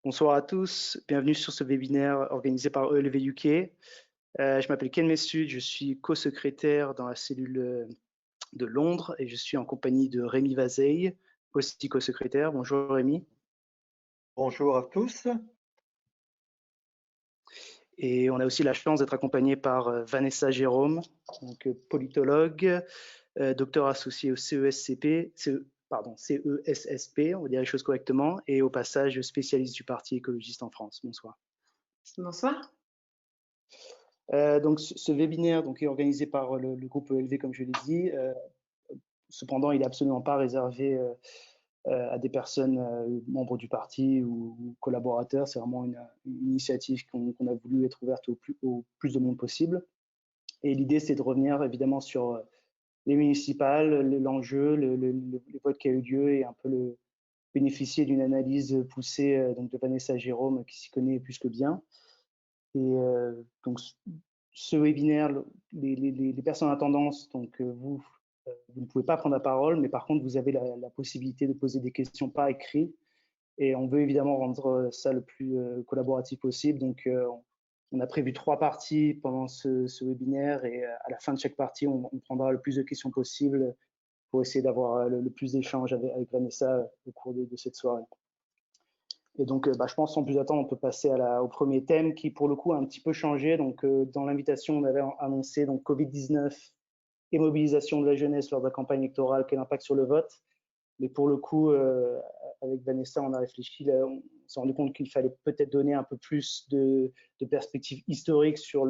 Bonsoir à tous, bienvenue sur ce webinaire organisé par ELV UK. Je m'appelle Ken Messud, je suis co-secrétaire dans la cellule de Londres et je suis en compagnie de Rémi Vazeille, aussi co-secrétaire. Bonjour Rémi. Bonjour à tous. Et on a aussi la chance d'être accompagné par Vanessa Jérôme, donc politologue, docteur associé au CESSP, on va dire les choses correctement, et au passage spécialiste du Parti écologiste en France. Bonsoir. Bonsoir. Donc ce webinaire est organisé par le groupe ELV, comme je l'ai dit. Cependant, il n'est absolument pas réservé à des personnes membres du parti ou collaborateurs. C'est vraiment une initiative qu'on a voulu être ouverte au plus de monde possible. Et l'idée, c'est de revenir évidemment sur les municipales, l'enjeu, les votes qui a eu lieu et un peu bénéficier d'une analyse poussée donc de Vanessa Jérôme, qui s'y connaît plus que bien. Et donc, ce webinaire, les personnes en attendance, donc vous ne pouvez pas prendre la parole, mais par contre, vous avez la possibilité de poser des questions par écrit. Et on veut évidemment rendre ça le plus collaboratif possible. Donc, on a prévu 3 parties pendant ce webinaire et à la fin de chaque partie, on prendra le plus de questions possible pour essayer d'avoir le plus d'échanges avec Vanessa au cours de cette soirée. Et donc, je pense sans plus attendre, on peut passer au premier thème qui, pour le coup, a un petit peu changé. Donc, dans l'invitation, on avait annoncé donc Covid-19 et mobilisation de la jeunesse lors de la campagne électorale, quel impact sur le vote. Mais pour le coup, avec Vanessa, on a réfléchi, on s'est rendu compte qu'il fallait peut-être donner un peu plus de perspective historique sur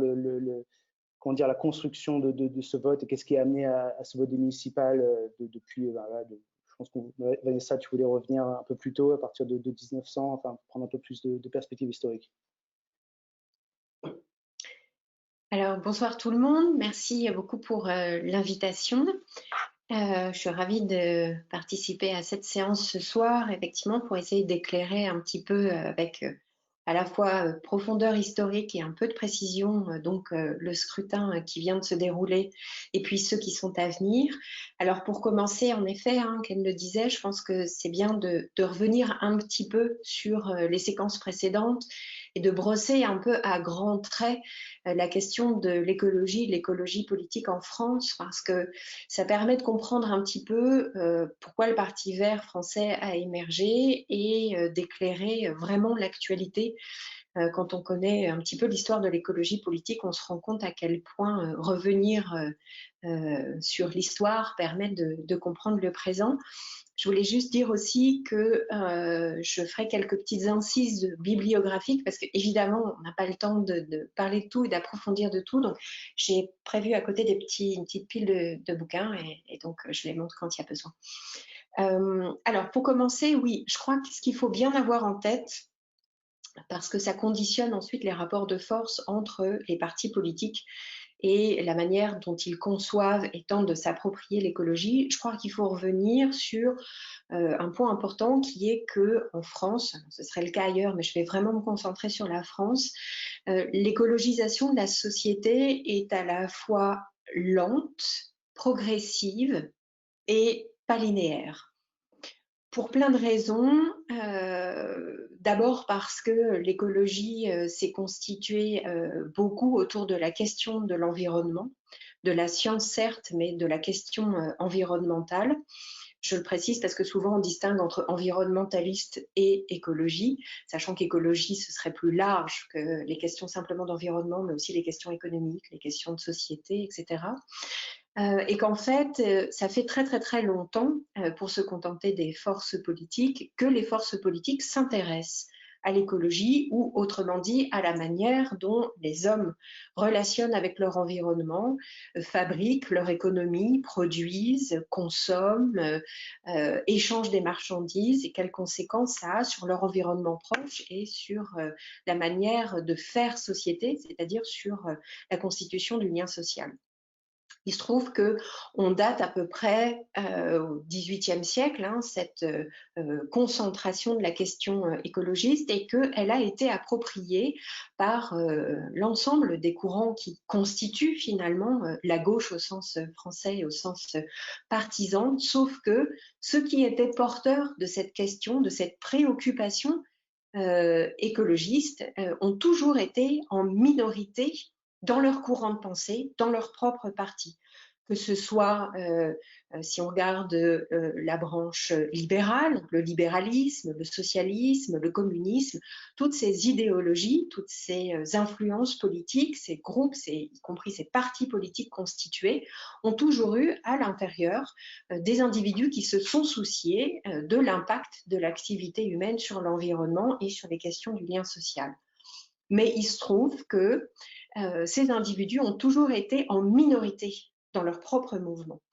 comment dire, la construction de ce vote et qu'est-ce qui a amené à ce vote municipal depuis je pense que Vanessa, tu voulais revenir un peu plus tôt, à partir de 1900, enfin prendre un peu plus de perspective historique. Alors, bonsoir tout le monde. Merci beaucoup pour l'invitation. Je suis ravie de participer à cette séance ce soir, effectivement, pour essayer d'éclairer un petit peu avec à la fois profondeur historique et un peu de précision, le scrutin qui vient de se dérouler et puis ceux qui sont à venir. Alors pour commencer, en effet, Ken le disait, je pense que c'est bien de revenir un petit peu sur les séquences précédentes et de brosser un peu à grands traits la question de l'écologie politique en France, parce que ça permet de comprendre un petit peu pourquoi le Parti vert français a émergé et d'éclairer vraiment l'actualité. Quand on connaît un petit peu l'histoire de l'écologie politique, on se rend compte à quel point revenir sur l'histoire permet de comprendre le présent. Je voulais juste dire aussi que je ferai quelques petites incises bibliographiques parce qu'évidemment, on n'a pas le temps de parler de tout et d'approfondir de tout. Donc, j'ai prévu à côté une petite pile de bouquins et donc je les montre quand il y a besoin. Alors, pour commencer, oui, je crois que ce qu'il faut bien avoir en tête, parce que ça conditionne ensuite les rapports de force entre les partis politiques et la manière dont ils conçoivent et tentent de s'approprier l'écologie, je crois qu'il faut revenir sur un point important qui est qu'en France, ce serait le cas ailleurs, mais je vais vraiment me concentrer sur la France, l'écologisation de la société est à la fois lente, progressive et pas linéaire. Pour plein de raisons. D'abord parce que l'écologie s'est constituée beaucoup autour de la question de l'environnement, de la science certes, mais de la question environnementale. Je le précise parce que souvent on distingue entre environnementaliste et écologie, sachant qu'écologie ce serait plus large que les questions simplement d'environnement, mais aussi les questions économiques, les questions de société, etc. Et qu'en fait, ça fait très très très longtemps, pour se contenter des forces politiques, que les forces politiques s'intéressent à l'écologie ou autrement dit à la manière dont les hommes relationnent avec leur environnement, fabriquent leur économie, produisent, consomment, échangent des marchandises et quelles conséquences ça a sur leur environnement proche et sur la manière de faire société, c'est-à-dire sur la constitution du lien social. Il se trouve qu'on date à peu près au XVIIIe siècle, cette concentration de la question écologiste et qu'elle a été appropriée par l'ensemble des courants qui constituent finalement la gauche au sens français et au sens partisan, sauf que ceux qui étaient porteurs de cette question, de cette préoccupation, écologistes ont toujours été en minorité dans leur courant de pensée, dans leur propre parti. Que ce soit, si on regarde la branche libérale, le libéralisme, le socialisme, le communisme, toutes ces idéologies, toutes ces influences politiques, ces groupes, y compris ces partis politiques constitués, ont toujours eu à l'intérieur des individus qui se sont souciés de l'impact de l'activité humaine sur l'environnement et sur les questions du lien social. Mais il se trouve que ces individus ont toujours été en minorité dans leur propre mouvement.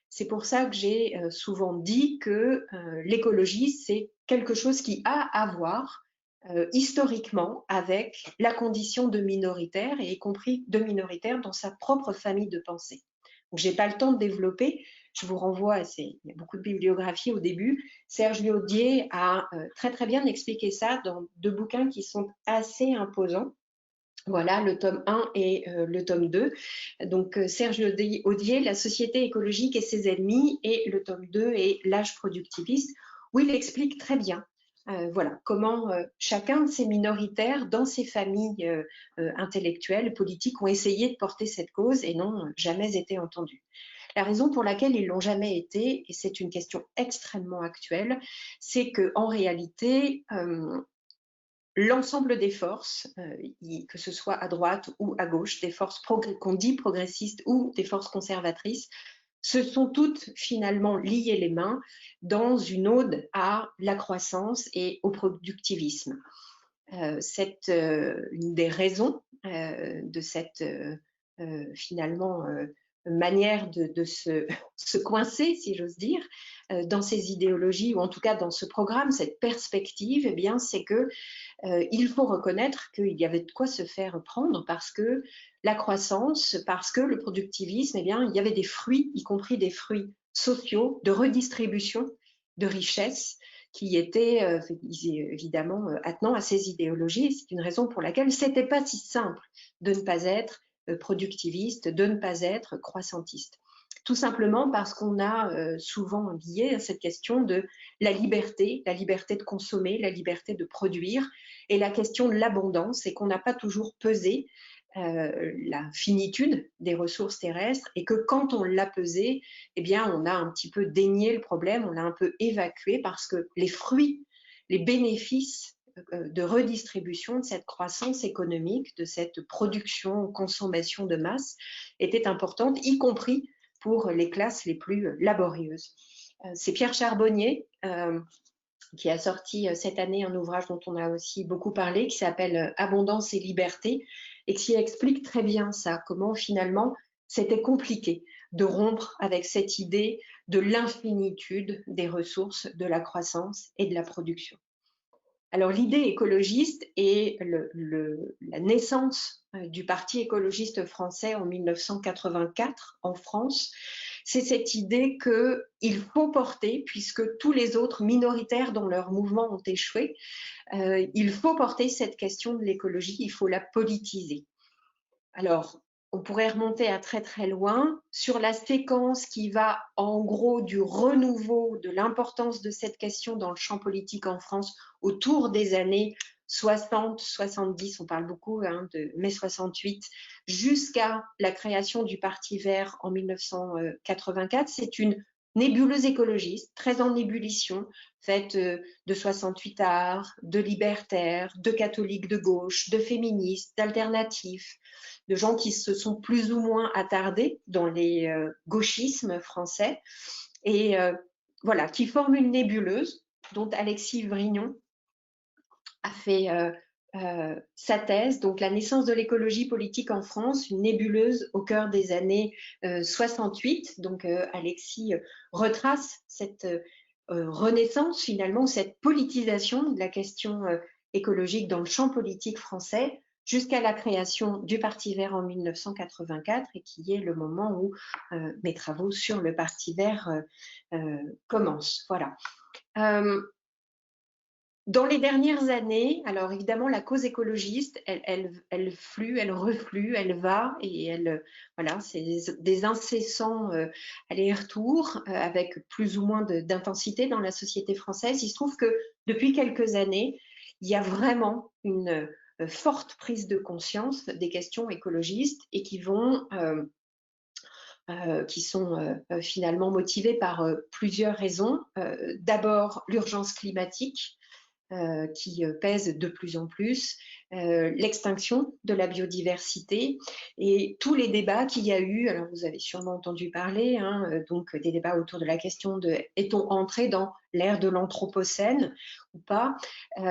C'est pour ça que j'ai souvent dit que l'écologie, c'est quelque chose qui a à voir historiquement avec la condition de minoritaire, et y compris de minoritaire dans sa propre famille de pensée. Donc, je n'ai pas le temps de développer, je vous renvoie, il y a beaucoup de bibliographie au début. Serge Lyaudier a très bien expliqué ça dans 2 bouquins qui sont assez imposants. Voilà, le tome 1 et le tome 2. Donc, Serge Audier, La société écologique et ses ennemis, et le tome 2 est L'âge productiviste, où il explique très bien voilà, comment chacun de ces minoritaires dans ces familles intellectuelles, politiques, ont essayé de porter cette cause et n'ont jamais été entendus. La raison pour laquelle ils ne l'ont jamais été, et c'est une question extrêmement actuelle, c'est qu'en réalité, l'ensemble des forces, que ce soit à droite ou à gauche, des forces qu'on dit progressistes ou des forces conservatrices, se sont toutes finalement liées les mains dans une ode à la croissance et au productivisme. C'est une des raisons de cette finalement manière de se coincer, si j'ose dire, dans ces idéologies, ou en tout cas dans ce programme, cette perspective, eh bien, c'est que il faut reconnaître qu'il y avait de quoi se faire prendre, parce que la croissance, parce que le productivisme, eh bien, il y avait des fruits, y compris des fruits sociaux, de redistribution de richesses, qui étaient évidemment attenants à ces idéologies. C'est une raison pour laquelle ce n'était pas si simple de ne pas être productiviste, de ne pas être croissantiste. Tout simplement parce qu'on a souvent lié à cette question de la liberté de consommer, la liberté de produire, et la question de l'abondance, et qu'on n'a pas toujours pesé la finitude des ressources terrestres, et que quand on l'a pesé, eh bien, on a un petit peu dénié le problème, on l'a un peu évacué, parce que les fruits, les bénéfices de redistribution de cette croissance économique, de cette production, consommation de masse, étaient importantes, y compris pour les classes les plus laborieuses. C'est Pierre Charbonnier qui a sorti cette année un ouvrage dont on a aussi beaucoup parlé, qui s'appelle Abondance et liberté, et qui explique très bien ça, comment finalement c'était compliqué de rompre avec cette idée de l'infinitude des ressources, de la croissance et de la production. Alors l'idée écologiste et la naissance du Parti écologiste français en 1984 en France, c'est cette idée qu'il faut porter, puisque tous les autres minoritaires dans leur mouvement ont échoué, il faut porter cette question de l'écologie, il faut la politiser. Alors, on pourrait remonter à très loin sur la séquence qui va en gros du renouveau de l'importance de cette question dans le champ politique en France autour des années 60, 70, on parle beaucoup de mai 68, jusqu'à la création du Parti vert en 1984. C'est une nébuleuse écologiste, très en ébullition, faite de 68ards, de libertaires, de catholiques de gauche, de féministes, d'alternatifs, de gens qui se sont plus ou moins attardés dans les gauchismes français, et voilà, qui forment une nébuleuse dont Alexis Vrignon a fait sa thèse, donc la naissance de l'écologie politique en France, une nébuleuse au cœur des années 68. Donc Alexis retrace cette renaissance finalement, cette politisation de la question écologique dans le champ politique français, jusqu'à la création du Parti vert en 1984, et qui est le moment où mes travaux sur le Parti vert commencent. Voilà. Dans les dernières années, alors évidemment, la cause écologiste, elle flue, elle reflue, elle va, et voilà, c'est des incessants allers-retours avec plus ou moins d'intensité dans la société française. Il se trouve que depuis quelques années, il y a vraiment une forte prise de conscience des questions écologistes et qui sont finalement motivées par plusieurs raisons. D'abord, l'urgence climatique qui pèse de plus en plus, l'extinction de la biodiversité et tous les débats qu'il y a eu. Alors vous avez sûrement entendu parler, hein, donc des débats autour de la question de est-on entré dans l'ère de l'anthropocène ou pas,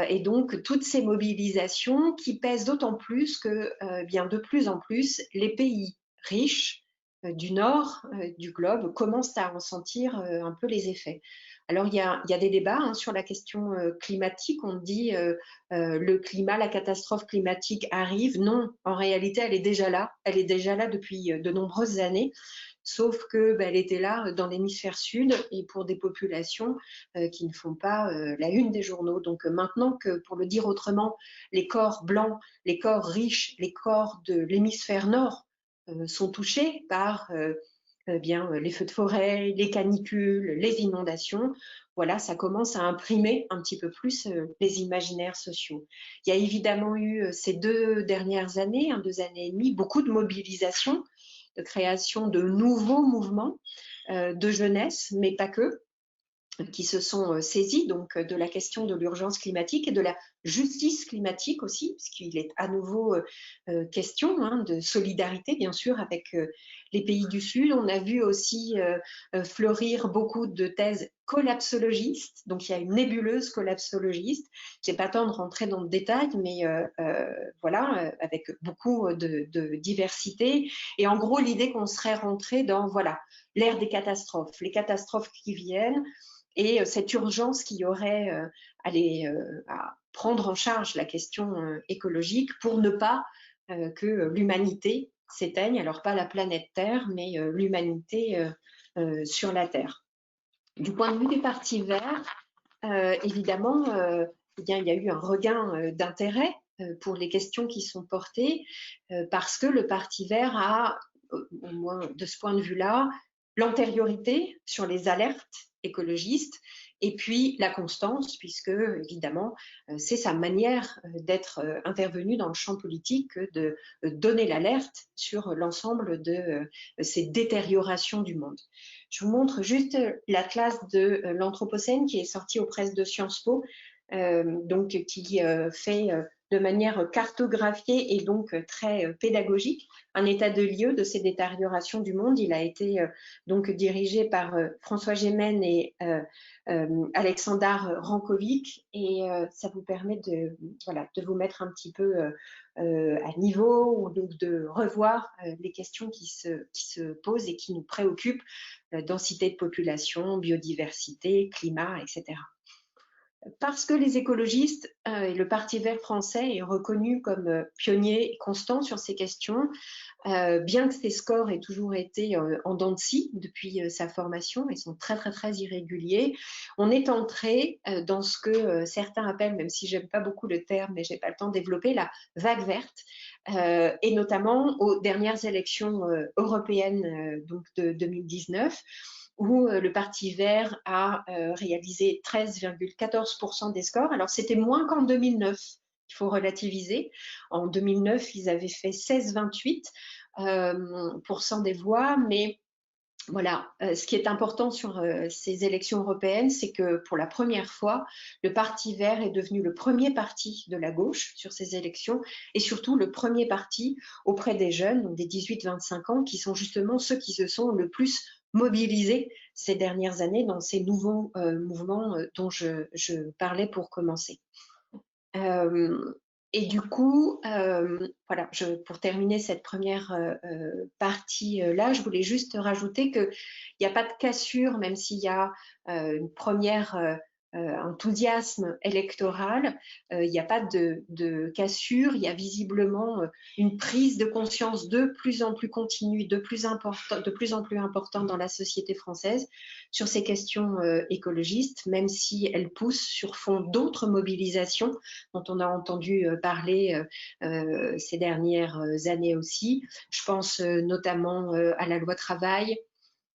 et donc toutes ces mobilisations qui pèsent d'autant plus que bien de plus en plus les pays riches du nord du globe commencent à en sentir un peu les effets. Alors, il y a des débats hein, sur la question climatique. On dit le climat, la catastrophe climatique arrive. Non, en réalité, elle est déjà là. Elle est déjà là depuis de nombreuses années. Sauf que elle était là dans l'hémisphère sud et pour des populations qui ne font pas la une des journaux. Donc maintenant que, pour le dire autrement, les corps blancs, les corps riches, les corps de l'hémisphère nord sont touchés par les feux de forêt, les canicules, les inondations, voilà, ça commence à imprimer un petit peu plus les imaginaires sociaux. Il y a évidemment eu ces 2 dernières années, 2 années et demie, beaucoup de mobilisation, de création de nouveaux mouvements de jeunesse, mais pas que, qui se sont saisis donc de la question de l'urgence climatique et de la justice climatique aussi, puisqu'il est à nouveau question hein, de solidarité, bien sûr, avec les pays du Sud. On a vu aussi fleurir beaucoup de thèses collapsologistes. Donc, il y a une nébuleuse collapsologiste. Je n'ai pas le temps de rentrer dans le détail, mais voilà, avec beaucoup de diversité. Et en gros, l'idée qu'on serait rentré dans voilà l'ère des catastrophes, les catastrophes qui viennent, et cette urgence qu'il y aurait à prendre en charge la question écologique pour ne pas que l'humanité s'éteigne, alors pas la planète Terre, mais l'humanité sur la Terre. Du point de vue des partis verts, évidemment, il y a eu un regain d'intérêt pour les questions qui sont portées, parce que le Parti vert a, au moins de ce point de vue-là, l'antériorité sur les alertes écologistes et puis la constance, puisque évidemment c'est sa manière d'être intervenu dans le champ politique de donner l'alerte sur l'ensemble de ces détériorations du monde. Je vous montre juste l'atlas de l'Anthropocène qui est sorti aux presses de Sciences Po, donc qui fait de manière cartographiée et donc très pédagogique un état de lieu de ces détériorations du monde. Il a été donc dirigé par François Gémen et Aleksandar Rankovic, et ça vous permet de vous mettre un petit peu à niveau, ou donc de revoir les questions qui se posent et qui nous préoccupent, densité de population, biodiversité, climat, etc. Parce que les écologistes et le Parti vert français est reconnu comme pionnier et constant sur ces questions, bien que ses scores aient toujours été en dents de scie depuis sa formation, ils sont très très très irréguliers, on est entré dans ce que certains appellent, même si j'aime pas beaucoup le terme, mais j'ai pas le temps de développer, la vague verte, et notamment aux dernières élections européennes donc de 2019, où le Parti vert a réalisé 13,14% des scores. Alors, c'était moins qu'en 2009, il faut relativiser. En 2009, ils avaient fait 16,28% des voix, mais voilà, ce qui est important sur ces élections européennes, c'est que pour la première fois, le Parti vert est devenu le premier parti de la gauche sur ces élections, et surtout le premier parti auprès des jeunes, donc des 18-25 ans, qui sont justement ceux qui se sont le plus mobilisés ces dernières années dans ces nouveaux mouvements dont je parlais pour commencer. Et du coup, voilà, pour terminer cette première partie-là, je voulais juste rajouter qu'il n'y a pas de cassure, même s'il y a une première enthousiasme électoral, il n'y a pas de cassure, il y a visiblement une prise de conscience de plus en plus continue, de plus en plus importante dans la société française sur ces questions écologistes, même si elles poussent sur fond d'autres mobilisations dont on a entendu parler ces dernières années aussi. Je pense notamment à la loi travail,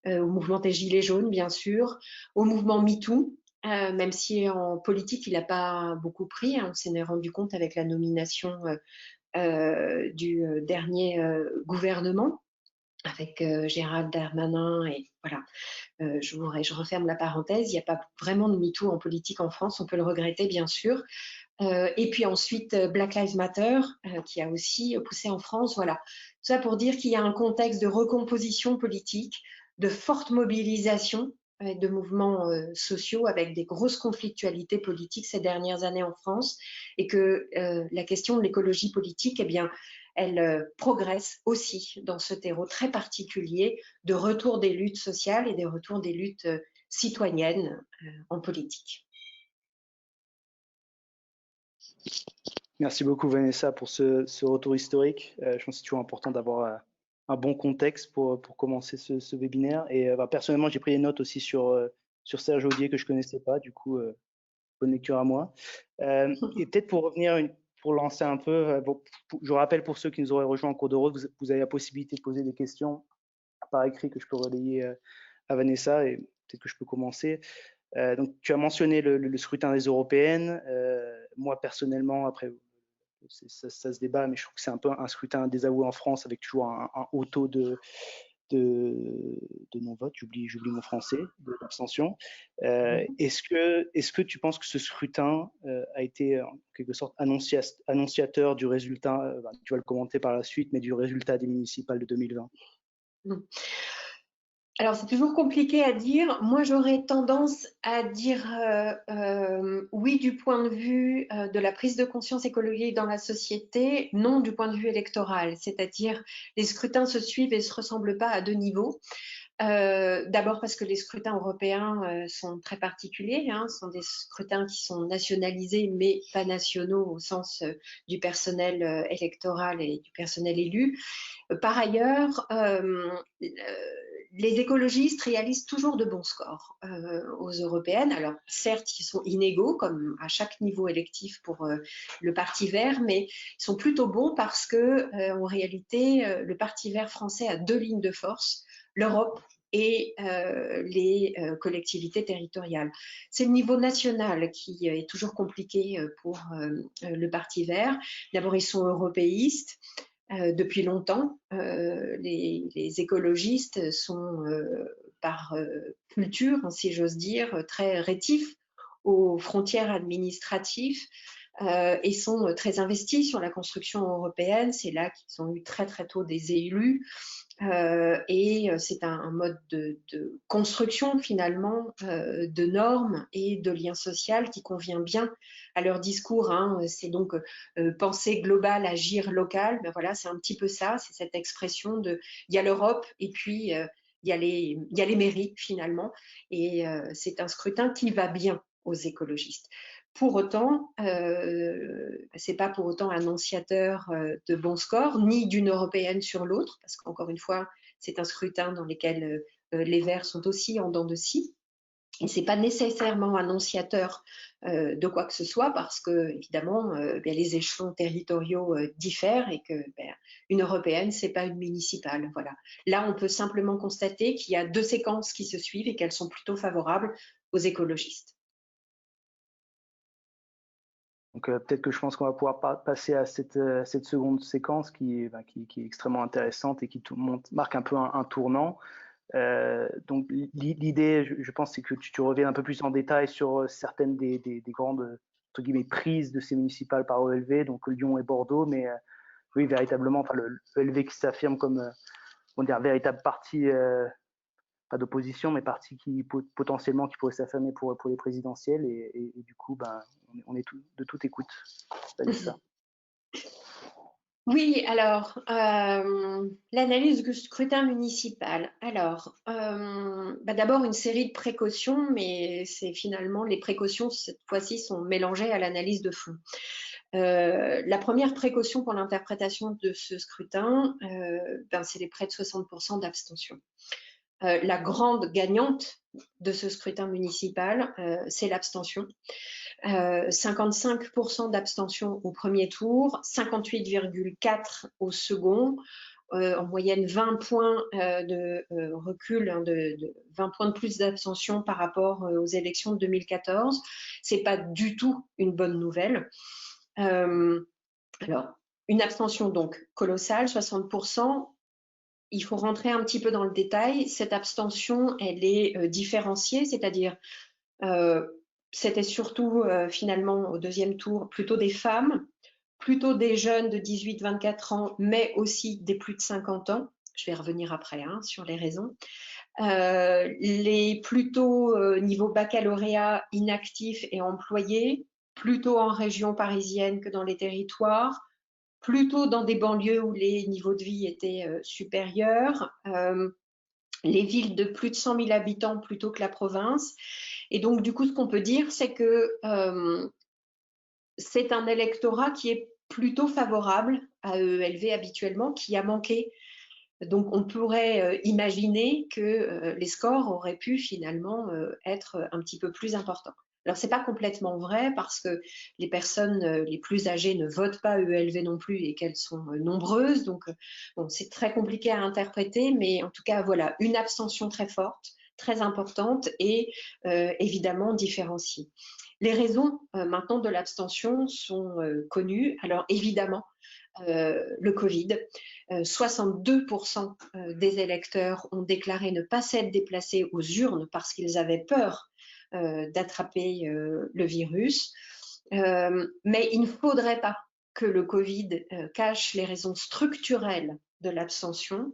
au mouvement des Gilets jaunes, bien sûr, au mouvement MeToo, même si en politique, il n'a pas beaucoup pris. Hein, on s'en est rendu compte avec la nomination du dernier gouvernement, avec Gérald Darmanin. Et voilà, je referme la parenthèse. Il n'y a pas vraiment de MeToo en politique en France. On peut le regretter, bien sûr. Et puis ensuite, Black Lives Matter, qui a aussi poussé en France. Voilà, tout ça pour dire qu'il y a un contexte de recomposition politique, de forte mobilisation de mouvements sociaux avec des grosses conflictualités politiques ces dernières années en France, et que la question de l'écologie politique, eh bien, elle progresse aussi dans ce terreau très particulier de retour des luttes sociales et des retours des luttes citoyennes en politique. Merci beaucoup Vanessa pour ce retour historique. Je pense que c'est toujours important d'avoir un bon contexte pour commencer ce webinaire. Et personnellement, j'ai pris des notes aussi sur Serge Audier que je ne connaissais pas, du coup, bonne lecture à moi. Et peut-être pour revenir, pour lancer un peu, je rappelle pour ceux qui nous auraient rejoints en cours de route, vous avez la possibilité de poser des questions par écrit que je peux relayer à Vanessa, et peut-être que je peux commencer. Donc, tu as mentionné le scrutin des européennes. Moi, personnellement, après, ça se débat, mais je trouve que c'est un peu un scrutin désavoué en France, avec toujours un haut taux de non-vote, j'oublie mon français, de l'abstention. Est-ce que tu penses que ce scrutin a été en quelque sorte annonciateur du résultat, tu vas le commenter par la suite, mais du résultat des municipales de 2020? Alors, c'est toujours compliqué à dire. Moi, j'aurais tendance à dire oui du point de vue de la prise de conscience écologique dans la société, non du point de vue électoral. C'est-à-dire, les scrutins se suivent et ne se ressemblent pas à deux niveaux. D'abord parce que les scrutins européens sont très particuliers, hein, sont des scrutins qui sont nationalisés mais pas nationaux au sens du personnel électoral et du personnel élu. Par ailleurs, les écologistes réalisent toujours de bons scores aux européennes. Alors certes, ils sont inégaux comme à chaque niveau électif pour le Parti vert, mais ils sont plutôt bons parce que en réalité, le Parti vert français a deux lignes de force: l'Europe et les collectivités territoriales. C'est le niveau national qui est toujours compliqué pour le Parti vert. D'abord, ils sont européistes. Depuis longtemps, les écologistes sont par culture, si j'ose dire, très rétifs aux frontières administratives et sont très investis sur la construction européenne. C'est là qu'ils ont eu très très tôt des élus. Et c'est un mode de construction finalement de normes et de liens sociaux qui convient bien à leur discours. Hein. C'est donc penser global, agir local. Ben voilà, c'est un petit peu ça, c'est cette expression de il y a l'Europe et puis il y a les mairies finalement. Et c'est un scrutin qui va bien aux écologistes. Pour autant, c'est pas pour autant annonciateur de bons scores, ni d'une européenne sur l'autre, parce qu'encore une fois, c'est un scrutin dans lequel les Verts sont aussi en dents de scie. Et c'est pas nécessairement annonciateur de quoi que ce soit, parce que évidemment, les échelons territoriaux diffèrent et que une européenne, c'est pas une municipale. Voilà. Là, on peut simplement constater qu'il y a deux séquences qui se suivent et qu'elles sont plutôt favorables aux écologistes. Donc peut-être que je pense qu'on va pouvoir passer à cette seconde séquence qui est extrêmement intéressante et qui marque un peu un tournant. Donc l'idée, je pense, c'est que tu reviennes un peu plus en détail sur certaines des grandes entre guillemets prises de ces municipales par ELV, donc Lyon et Bordeaux, mais oui, véritablement, le ELV qui s'affirme comme on dirait véritable parti, pas d'opposition, mais parti qui potentiellement qui pourrait s'affirmer pour les présidentielles, et du coup, on est de toute écoute. Ça. Oui, alors, l'analyse du scrutin municipal. Alors, d'abord une série de précautions, mais c'est finalement les précautions, cette fois-ci, sont mélangées à l'analyse de fond. La première précaution pour l'interprétation de ce scrutin, c'est les près de 60% d'abstention. La grande gagnante de ce scrutin municipal, c'est l'abstention. 55% d'abstention au premier tour, 58,4% au second. en moyenne 20 points de recul, hein, de 20 points de plus d'abstention par rapport aux élections de 2014. C'est pas du tout une bonne nouvelle. Alors, une abstention donc colossale, 60%. Il faut rentrer un petit peu dans le détail. Cette abstention, elle est différenciée, c'est-à-dire c'était surtout finalement au deuxième tour plutôt des femmes, plutôt des jeunes de 18-24 ans, mais aussi des plus de 50 ans. Je vais revenir après hein, sur les raisons. Les plutôt niveau baccalauréat, inactifs et employés, plutôt en région parisienne que dans les territoires, plutôt dans des banlieues où les niveaux de vie étaient supérieurs, les villes de plus de 100 000 habitants plutôt que la province. Et donc, du coup, ce qu'on peut dire, c'est que c'est un électorat qui est plutôt favorable à EELV habituellement, qui a manqué. Donc, on pourrait imaginer que les scores auraient pu finalement être un petit peu plus importants. Alors, ce n'est pas complètement vrai parce que les personnes les plus âgées ne votent pas EELV non plus et qu'elles sont nombreuses. Donc, bon, c'est très compliqué à interpréter, mais en tout cas, voilà, une abstention très forte, très importante et évidemment différenciée. Les raisons maintenant de l'abstention sont connues. Alors, évidemment, le Covid. 62% des électeurs ont déclaré ne pas s'être déplacés aux urnes parce qu'ils avaient peur d'attraper le virus. Mais il ne faudrait pas que le Covid cache les raisons structurelles de l'abstention.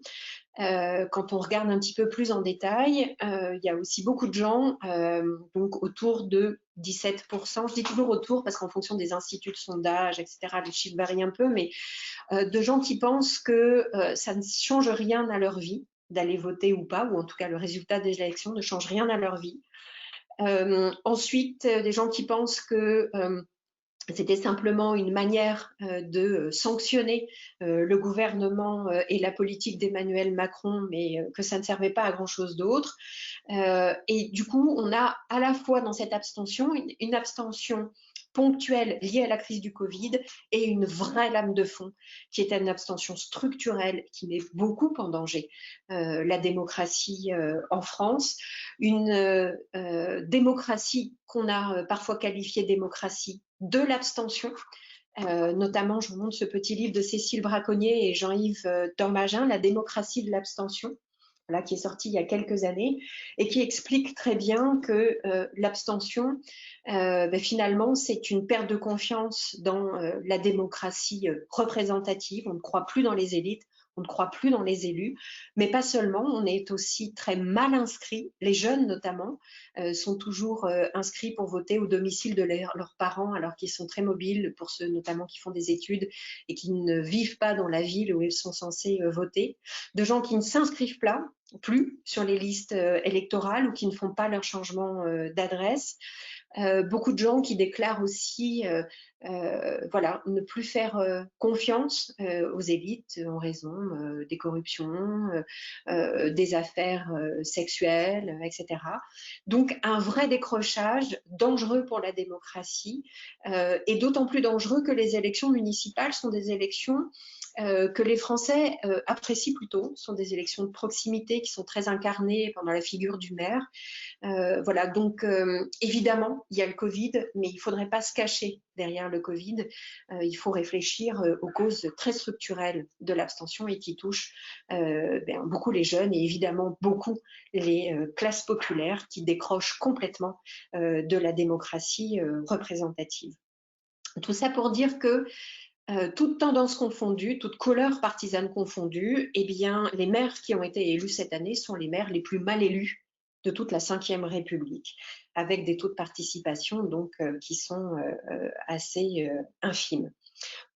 Quand on regarde un petit peu plus en détail, il y a aussi beaucoup de gens, donc autour de 17%, je dis toujours autour parce qu'en fonction des instituts de sondage, etc., les chiffres varient un peu, mais de gens qui pensent que ça ne change rien à leur vie d'aller voter ou pas, ou en tout cas le résultat des élections ne change rien à leur vie. Ensuite, des gens qui pensent que c'était simplement une manière de sanctionner le gouvernement et la politique d'Emmanuel Macron, mais que ça ne servait pas à grand-chose d'autre. Et du coup, on a à la fois dans cette abstention une abstention ponctuelle liée à la crise du Covid et une vraie lame de fond qui est une abstention structurelle qui met beaucoup en danger la démocratie en France. Une démocratie qu'on a parfois qualifiée démocratie de l'abstention. Notamment, je vous montre ce petit livre de Cécile Braconnier et Jean-Yves Dormagin, La démocratie de l'abstention, là, qui est sorti il y a quelques années et qui explique très bien que l'abstention, finalement, c'est une perte de confiance dans la démocratie représentative. On ne croit plus dans les élites, on ne croit plus dans les élus, mais pas seulement, on est aussi très mal inscrits. Les jeunes, notamment, sont toujours inscrits pour voter au domicile de leurs parents, alors qu'ils sont très mobiles, pour ceux notamment qui font des études et qui ne vivent pas dans la ville où ils sont censés voter. De gens qui ne s'inscrivent plus sur les listes électorales ou qui ne font pas leur changement d'adresse. Beaucoup de gens qui déclarent aussi voilà, ne plus faire confiance aux élites en raison des corruptions, des affaires sexuelles, etc. Donc un vrai décrochage dangereux pour la démocratie et d'autant plus dangereux que les élections municipales sont des élections que les Français apprécient plutôt, sont des élections de proximité qui sont très incarnées pendant la figure du maire. Voilà, donc évidemment, il y a le Covid, mais il ne faudrait pas se cacher derrière le Covid. Il faut réfléchir aux causes très structurelles de l'abstention et qui touchent beaucoup les jeunes et évidemment beaucoup les classes populaires qui décrochent complètement de la démocratie représentative. Tout ça pour dire que toutes tendances confondues, toutes couleurs partisanes confondues, eh bien, les maires qui ont été élus cette année sont les maires les plus mal élus de toute la Ve République, avec des taux de participation donc, qui sont assez infimes.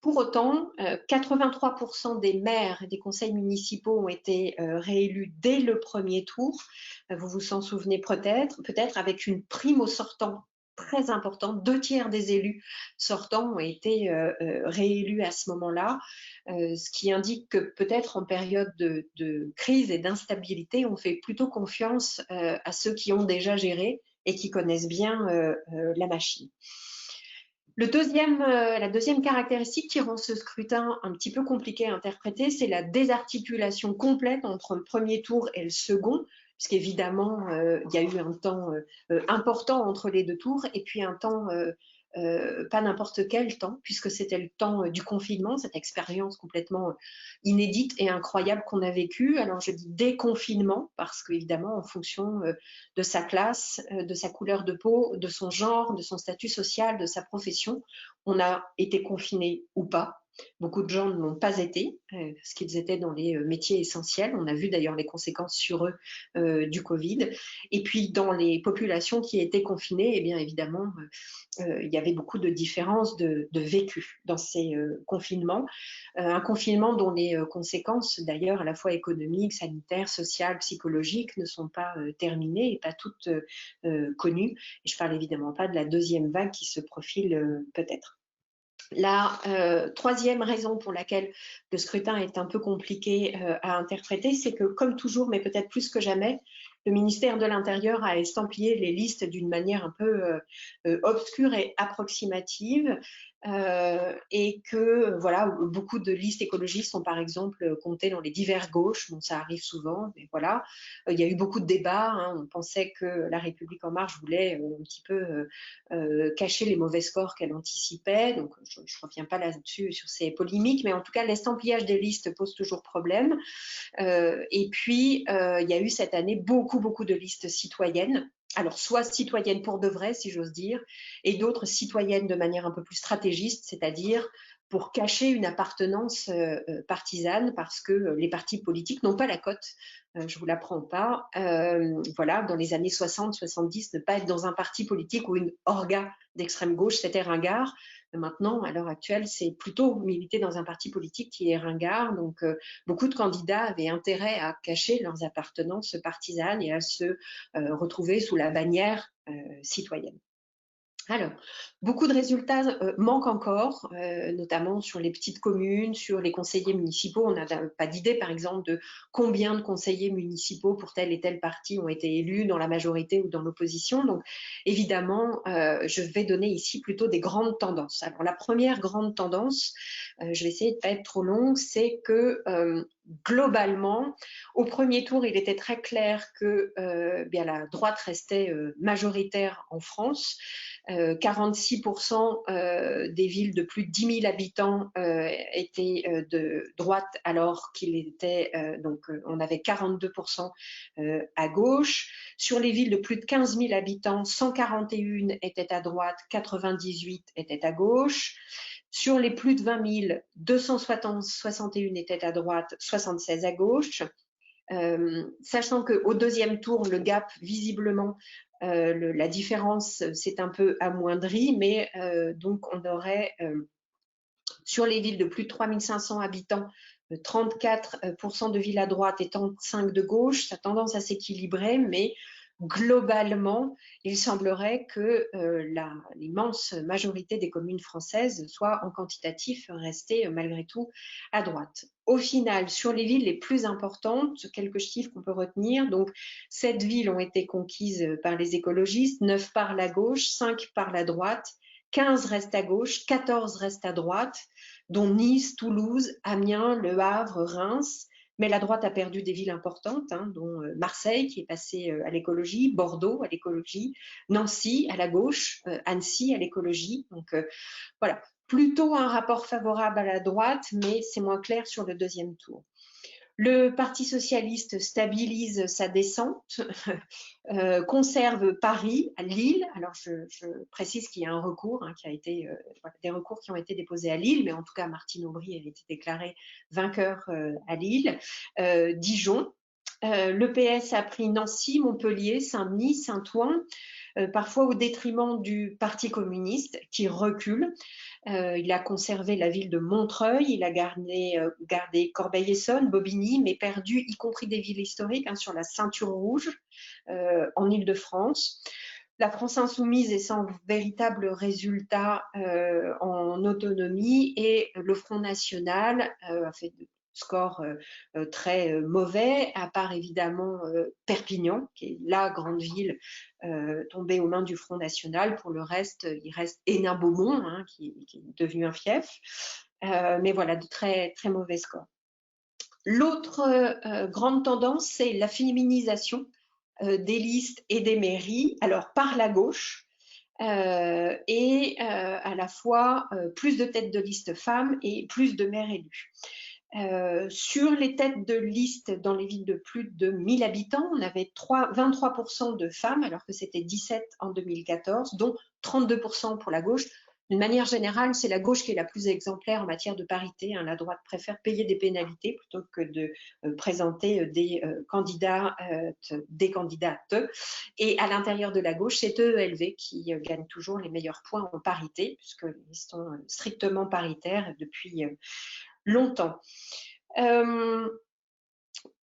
Pour autant, 83% des maires et des conseils municipaux ont été réélus dès le premier tour. Vous vous en souvenez peut-être avec une prime aux sortants très importante. 2/3 des élus sortants ont été réélus à ce moment-là, ce qui indique que peut-être en période de crise et d'instabilité, on fait plutôt confiance à ceux qui ont déjà géré et qui connaissent bien la machine. La deuxième caractéristique qui rend ce scrutin un petit peu compliqué à interpréter, c'est la désarticulation complète entre le premier tour et le second, puisqu'évidemment, il y a eu un temps important entre les deux tours, et puis un temps, pas n'importe quel temps, puisque c'était le temps du confinement, cette expérience complètement inédite et incroyable qu'on a vécue. Alors je dis déconfinement, parce qu'évidemment, en fonction de sa classe, de sa couleur de peau, de son genre, de son statut social, de sa profession, on a été confiné ou pas. Beaucoup de gens ne l'ont pas été, parce qu'ils étaient dans les métiers essentiels. On a vu d'ailleurs les conséquences sur eux du Covid. Et puis dans les populations qui étaient confinées, eh bien évidemment, il y avait beaucoup de différences de vécu dans ces confinements. Un confinement dont les conséquences, d'ailleurs, à la fois économiques, sanitaires, sociales, psychologiques, ne sont pas terminées et pas toutes connues. Et je ne parle évidemment pas de la deuxième vague qui se profile peut-être. La troisième raison pour laquelle le scrutin est un peu compliqué à interpréter, c'est que, comme toujours, mais peut-être plus que jamais, le ministère de l'Intérieur a estampillé les listes d'une manière un peu obscure et approximative. Et que voilà, beaucoup de listes écologistes sont par exemple comptées dans les divers gauches, bon ça arrive souvent, mais voilà, il y a eu beaucoup de débats, hein. On pensait que La République en marche voulait un petit peu cacher les mauvais scores qu'elle anticipait, donc je ne reviens pas là-dessus sur ces polémiques, mais en tout cas l'estampillage des listes pose toujours problème. Et puis il y a eu cette année beaucoup de listes citoyennes. Alors, soit citoyennes pour de vrai, si j'ose dire, et d'autres citoyennes de manière un peu plus stratégiste, c'est-à-dire pour cacher une appartenance partisane, parce que les partis politiques n'ont pas la cote, je vous l'apprends pas. Voilà, dans les années 60-70, ne pas être dans un parti politique ou une orga d'extrême gauche, c'était ringard. Maintenant, à l'heure actuelle, c'est plutôt militer dans un parti politique qui est ringard. Donc, beaucoup de candidats avaient intérêt à cacher leurs appartenances partisanes et à se retrouver sous la bannière citoyenne. Alors, beaucoup de résultats manquent encore, notamment sur les petites communes, sur les conseillers municipaux. On n'a pas d'idée, par exemple, de combien de conseillers municipaux pour tel et tel parti ont été élus dans la majorité ou dans l'opposition. Donc, évidemment, je vais donner ici plutôt des grandes tendances. Alors, la première grande tendance, je vais essayer de ne pas être trop longue, c'est que globalement, au premier tour, il était très clair que bien la droite restait majoritaire en France. 46% des villes de plus de 10 000 habitants étaient de droite, alors qu'il était on avait 42% à gauche. Sur les villes de plus de 15 000 habitants, 141 étaient à droite, 98 étaient à gauche. Sur les plus de 20 000, 261 étaient à droite, 76 à gauche. Sachant qu'au deuxième tour, le gap, visiblement, la différence s'est un peu amoindrie, mais donc on aurait sur les villes de plus de 3 500 habitants, 34% de villes à droite et 35% de gauche. Ça a tendance à s'équilibrer, mais globalement, il semblerait que l'immense majorité des communes françaises soit en quantitatif restée malgré tout à droite. Au final, sur les villes les plus importantes, quelques chiffres qu'on peut retenir. Donc, 7 villes ont été conquises par les écologistes, 9 par la gauche, 5 par la droite, 15 restent à gauche, 14 restent à droite, dont Nice, Toulouse, Amiens, Le Havre, Reims. Mais la droite a perdu des villes importantes, hein, dont Marseille, qui est passée à l'écologie, Bordeaux à l'écologie, Nancy à la gauche, Annecy à l'écologie. Donc voilà, plutôt un rapport favorable à la droite, mais c'est moins clair sur le deuxième tour. Le Parti socialiste stabilise sa descente, conserve Paris, Lille. Alors, je précise qu'il y a un recours qui a été, des recours qui ont été déposés à Lille, mais en tout cas, Martine Aubry a été déclaré vainqueur à Lille. Dijon. Le PS a pris Nancy, Montpellier, Saint-Denis, Saint-Ouen, parfois au détriment du Parti communiste qui recule. Il a conservé la ville de Montreuil, il a gardé Corbeil-Essonnes, Bobigny, mais perdu y compris des villes historiques sur la ceinture rouge en Île-de-France. La France insoumise est sans véritable résultat en autonomie et le Front National a fait score très mauvais, à part évidemment Perpignan, qui est la grande ville tombée aux mains du Front National. Pour le reste, il reste Hénin-Beaumont, hein, qui est devenu un fief. Mais voilà, de très, très mauvais scores. L'autre grande tendance, c'est la féminisation des listes et des mairies, alors par la gauche, et à la fois plus de têtes de liste femmes et plus de maires élus. Sur les têtes de liste dans les villes de plus de 1000 habitants, on avait 23% de femmes, alors que c'était 17 en 2014, dont 32% pour la gauche. D'une manière générale, c'est la gauche qui est la plus exemplaire en matière de parité. Hein. La droite préfère payer des pénalités plutôt que de présenter des candidats, des candidates. Et à l'intérieur de la gauche, c'est EELV qui gagne toujours les meilleurs points en parité, puisqu'ils sont strictement paritaires depuis longtemps.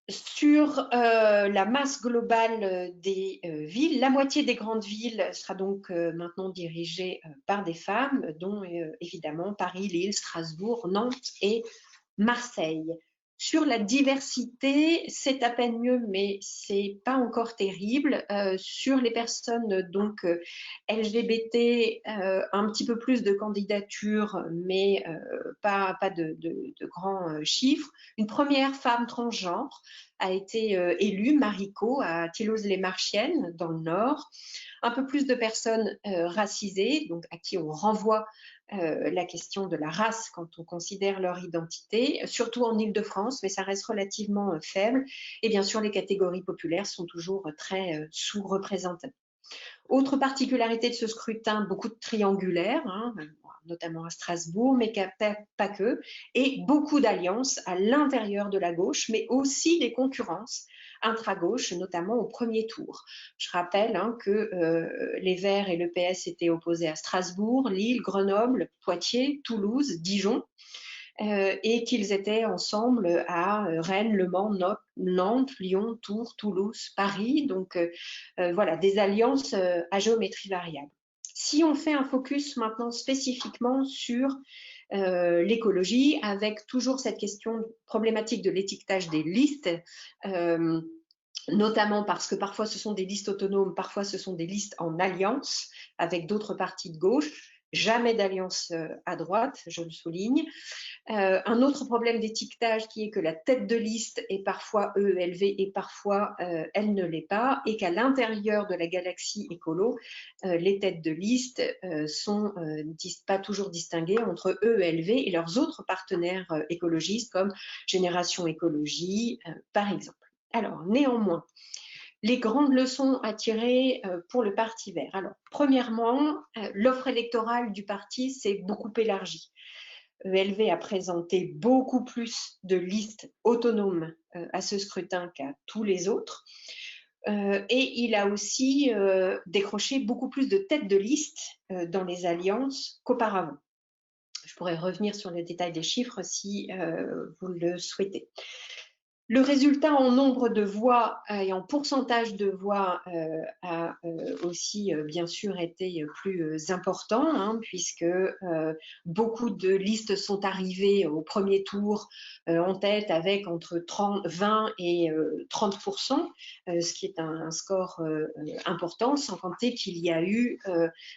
Sur la masse globale des villes, la moitié des grandes villes sera donc maintenant dirigée par des femmes, dont évidemment Paris, Lille, Strasbourg, Nantes et Marseille. Sur la diversité, c'est à peine mieux, mais c'est pas encore terrible. Sur les personnes donc LGBT, un petit peu plus de candidatures, mais pas de grands chiffres. Une première femme transgenre a été élue, Mariko, à Thilloz-les-Marchiennes, dans le Nord. Un peu plus de personnes racisées, donc à qui on renvoie la question de la race quand on considère leur identité, surtout en Île-de-France, mais ça reste relativement faible. Et bien sûr, les catégories populaires sont toujours très sous-représentées. Autre particularité de ce scrutin, beaucoup de triangulaires, hein, notamment à Strasbourg, mais pas que, et beaucoup d'alliances à l'intérieur de la gauche, mais aussi des concurrences intra-gauche, notamment au premier tour. Je rappelle hein, que les Verts et le PS étaient opposés à Strasbourg, Lille, Grenoble, Poitiers, Toulouse, Dijon, et qu'ils étaient ensemble à Rennes, Le Mans, Nantes, Lyon, Tours, Toulouse, Paris. Donc voilà, des alliances à géométrie variable. Si on fait un focus maintenant spécifiquement sur l'écologie, avec toujours cette question problématique de l'étiquetage des listes, notamment parce que parfois ce sont des listes autonomes, parfois ce sont des listes en alliance avec d'autres partis de gauche, jamais d'alliance à droite, je le souligne. Un autre problème d'étiquetage qui est que la tête de liste est parfois EELV et parfois elle ne l'est pas, et qu'à l'intérieur de la galaxie écolo, les têtes de liste sont pas toujours distinguées entre EELV et leurs autres partenaires écologistes comme Génération Écologie, par exemple. Alors, néanmoins, les grandes leçons à tirer pour le Parti vert. Alors, premièrement, l'offre électorale du parti s'est beaucoup élargie. EELV a présenté beaucoup plus de listes autonomes à ce scrutin qu'à tous les autres. Et il a aussi décroché beaucoup plus de têtes de liste dans les alliances qu'auparavant. Je pourrais revenir sur le détail des chiffres si vous le souhaitez. Le résultat en nombre de voix et en pourcentage de voix a aussi bien sûr été plus important, hein, puisque beaucoup de listes sont arrivées au premier tour en tête avec entre 20 et 30%, ce qui est un score important, sans compter qu'il y a eu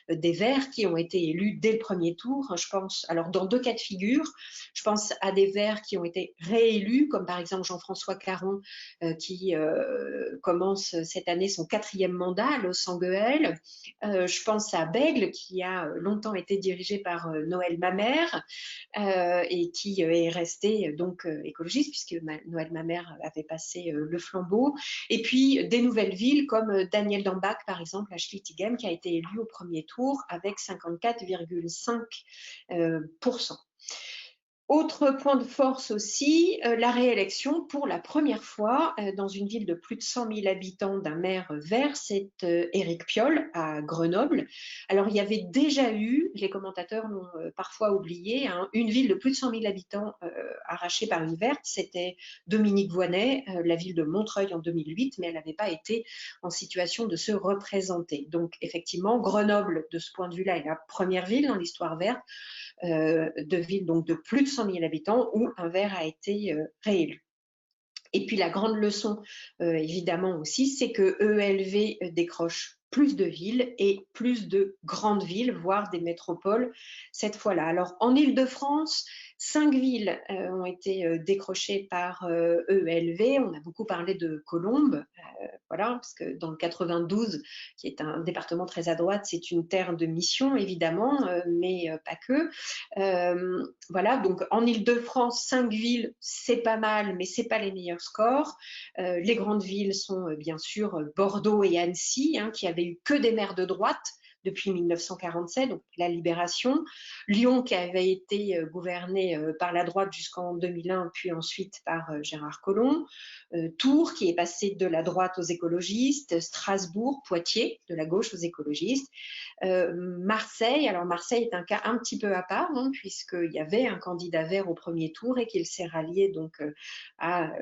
des Verts qui ont été élus dès le premier tour. Je pense, alors dans deux cas de figure, je pense à des Verts qui ont été réélus, comme par exemple Jean-François Caron qui commence cette année son 4e mandat à Los Angeles. Je pense à Bègle qui a longtemps été dirigé par Noël Mamère et qui est resté donc écologiste puisque Noël Mamère avait passé le flambeau. Et puis des nouvelles villes comme Daniel Dambach par exemple à Schlichtigem qui a été élu au premier tour avec 54,5%. Autre point de force aussi, la réélection pour la première fois dans une ville de plus de 100 000 habitants d'un maire vert, c'est Éric Piolle à Grenoble. Alors il y avait déjà eu, les commentateurs l'ont parfois oublié, hein, une ville de plus de 100 000 habitants arrachée par une verte, c'était Dominique Voynet, la ville de Montreuil en 2008, mais elle n'avait pas été en situation de se représenter. Donc effectivement, Grenoble, de ce point de vue-là, est la première ville dans l'histoire verte, de ville donc de plus de 100 000 habitants où un vert a été réélu. Et puis la grande leçon, évidemment aussi, c'est que EELV décroche plus de villes et plus de grandes villes, voire des métropoles cette fois-là. Alors en Île-de-France, 5 villes ont été décrochées par EELV. On a beaucoup parlé de Colombes, voilà, parce que dans le 92, qui est un département très à droite, c'est une terre de mission, évidemment, mais pas que. Voilà, donc en Île-de-France, 5 villes, c'est pas mal, mais c'est pas les meilleurs scores. Les grandes villes sont bien sûr Bordeaux et Annecy, qui avaient eu que des maires de droite depuis 1947, donc la libération. Lyon, qui avait été gouverné par la droite jusqu'en 2001, puis ensuite par Gérard Collomb. Tours, qui est passé de la droite aux écologistes. Strasbourg, Poitiers, de la gauche aux écologistes. Marseille, alors Marseille est un cas un petit peu à part, puisqu'il y avait un candidat vert au premier tour et qu'il s'est rallié donc à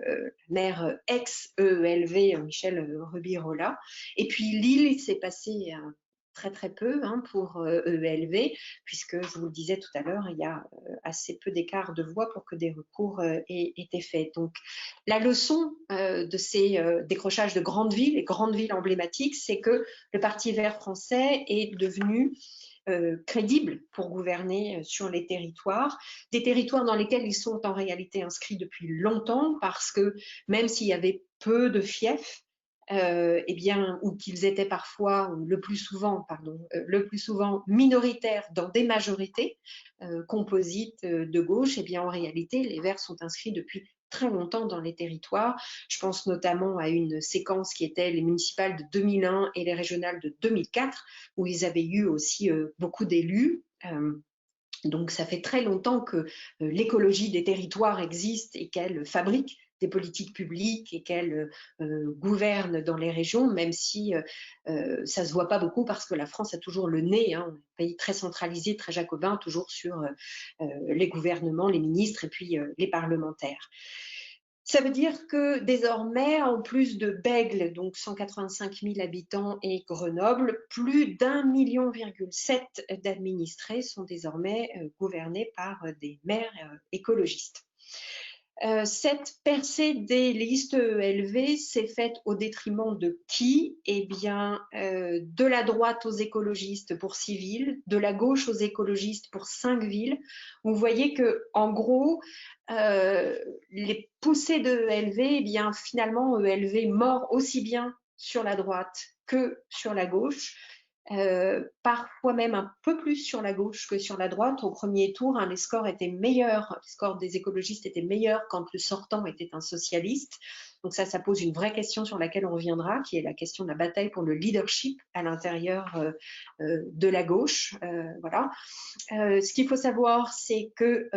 maire ex-EELV, Michel Rubirola. Et puis Lille, il s'est passé très peu pour EELV, puisque je vous le disais tout à l'heure, il y a assez peu d'écart de voix pour que des recours aient été faits. Donc la leçon de ces décrochages de grandes villes et grandes villes emblématiques, c'est que le Parti vert français est devenu crédible pour gouverner sur les territoires, des territoires dans lesquels ils sont en réalité inscrits depuis longtemps, parce que même s'il y avait peu de fiefs, eh bien, ou qu'ils étaient parfois, le plus souvent minoritaires dans des majorités composites de gauche, eh bien, en réalité, les Verts sont inscrits depuis très longtemps dans les territoires. Je pense notamment à une séquence qui était les municipales de 2001 et les régionales de 2004, où ils avaient eu aussi beaucoup d'élus. Donc, ça fait très longtemps que l'écologie des territoires existe et qu'elle fabrique des politiques publiques et qu'elle gouverne dans les régions, même si ça ne se voit pas beaucoup parce que la France a toujours le nez, un pays très centralisé, très jacobin, toujours sur les gouvernements, les ministres et puis les parlementaires. Ça veut dire que désormais, en plus de Bègles, donc 185 000 habitants, et Grenoble, plus d'1,7 million d'administrés sont désormais gouvernés par des maires écologistes. Cette percée des listes EELV s'est faite au détriment de qui? Eh bien, de la droite aux écologistes pour 6 villes, de la gauche aux écologistes pour 5 villes. Vous voyez que, en gros, les poussées de EELV, eh bien, finalement, EELV mord aussi bien sur la droite que sur la gauche. Parfois même un peu plus sur la gauche que sur la droite. Au premier tour, les scores étaient meilleurs, les scores des écologistes étaient meilleurs quand le sortant était un socialiste. Donc ça pose une vraie question sur laquelle on reviendra, qui est la question de la bataille pour le leadership à l'intérieur de la gauche. Voilà. Ce qu'il faut savoir, c'est que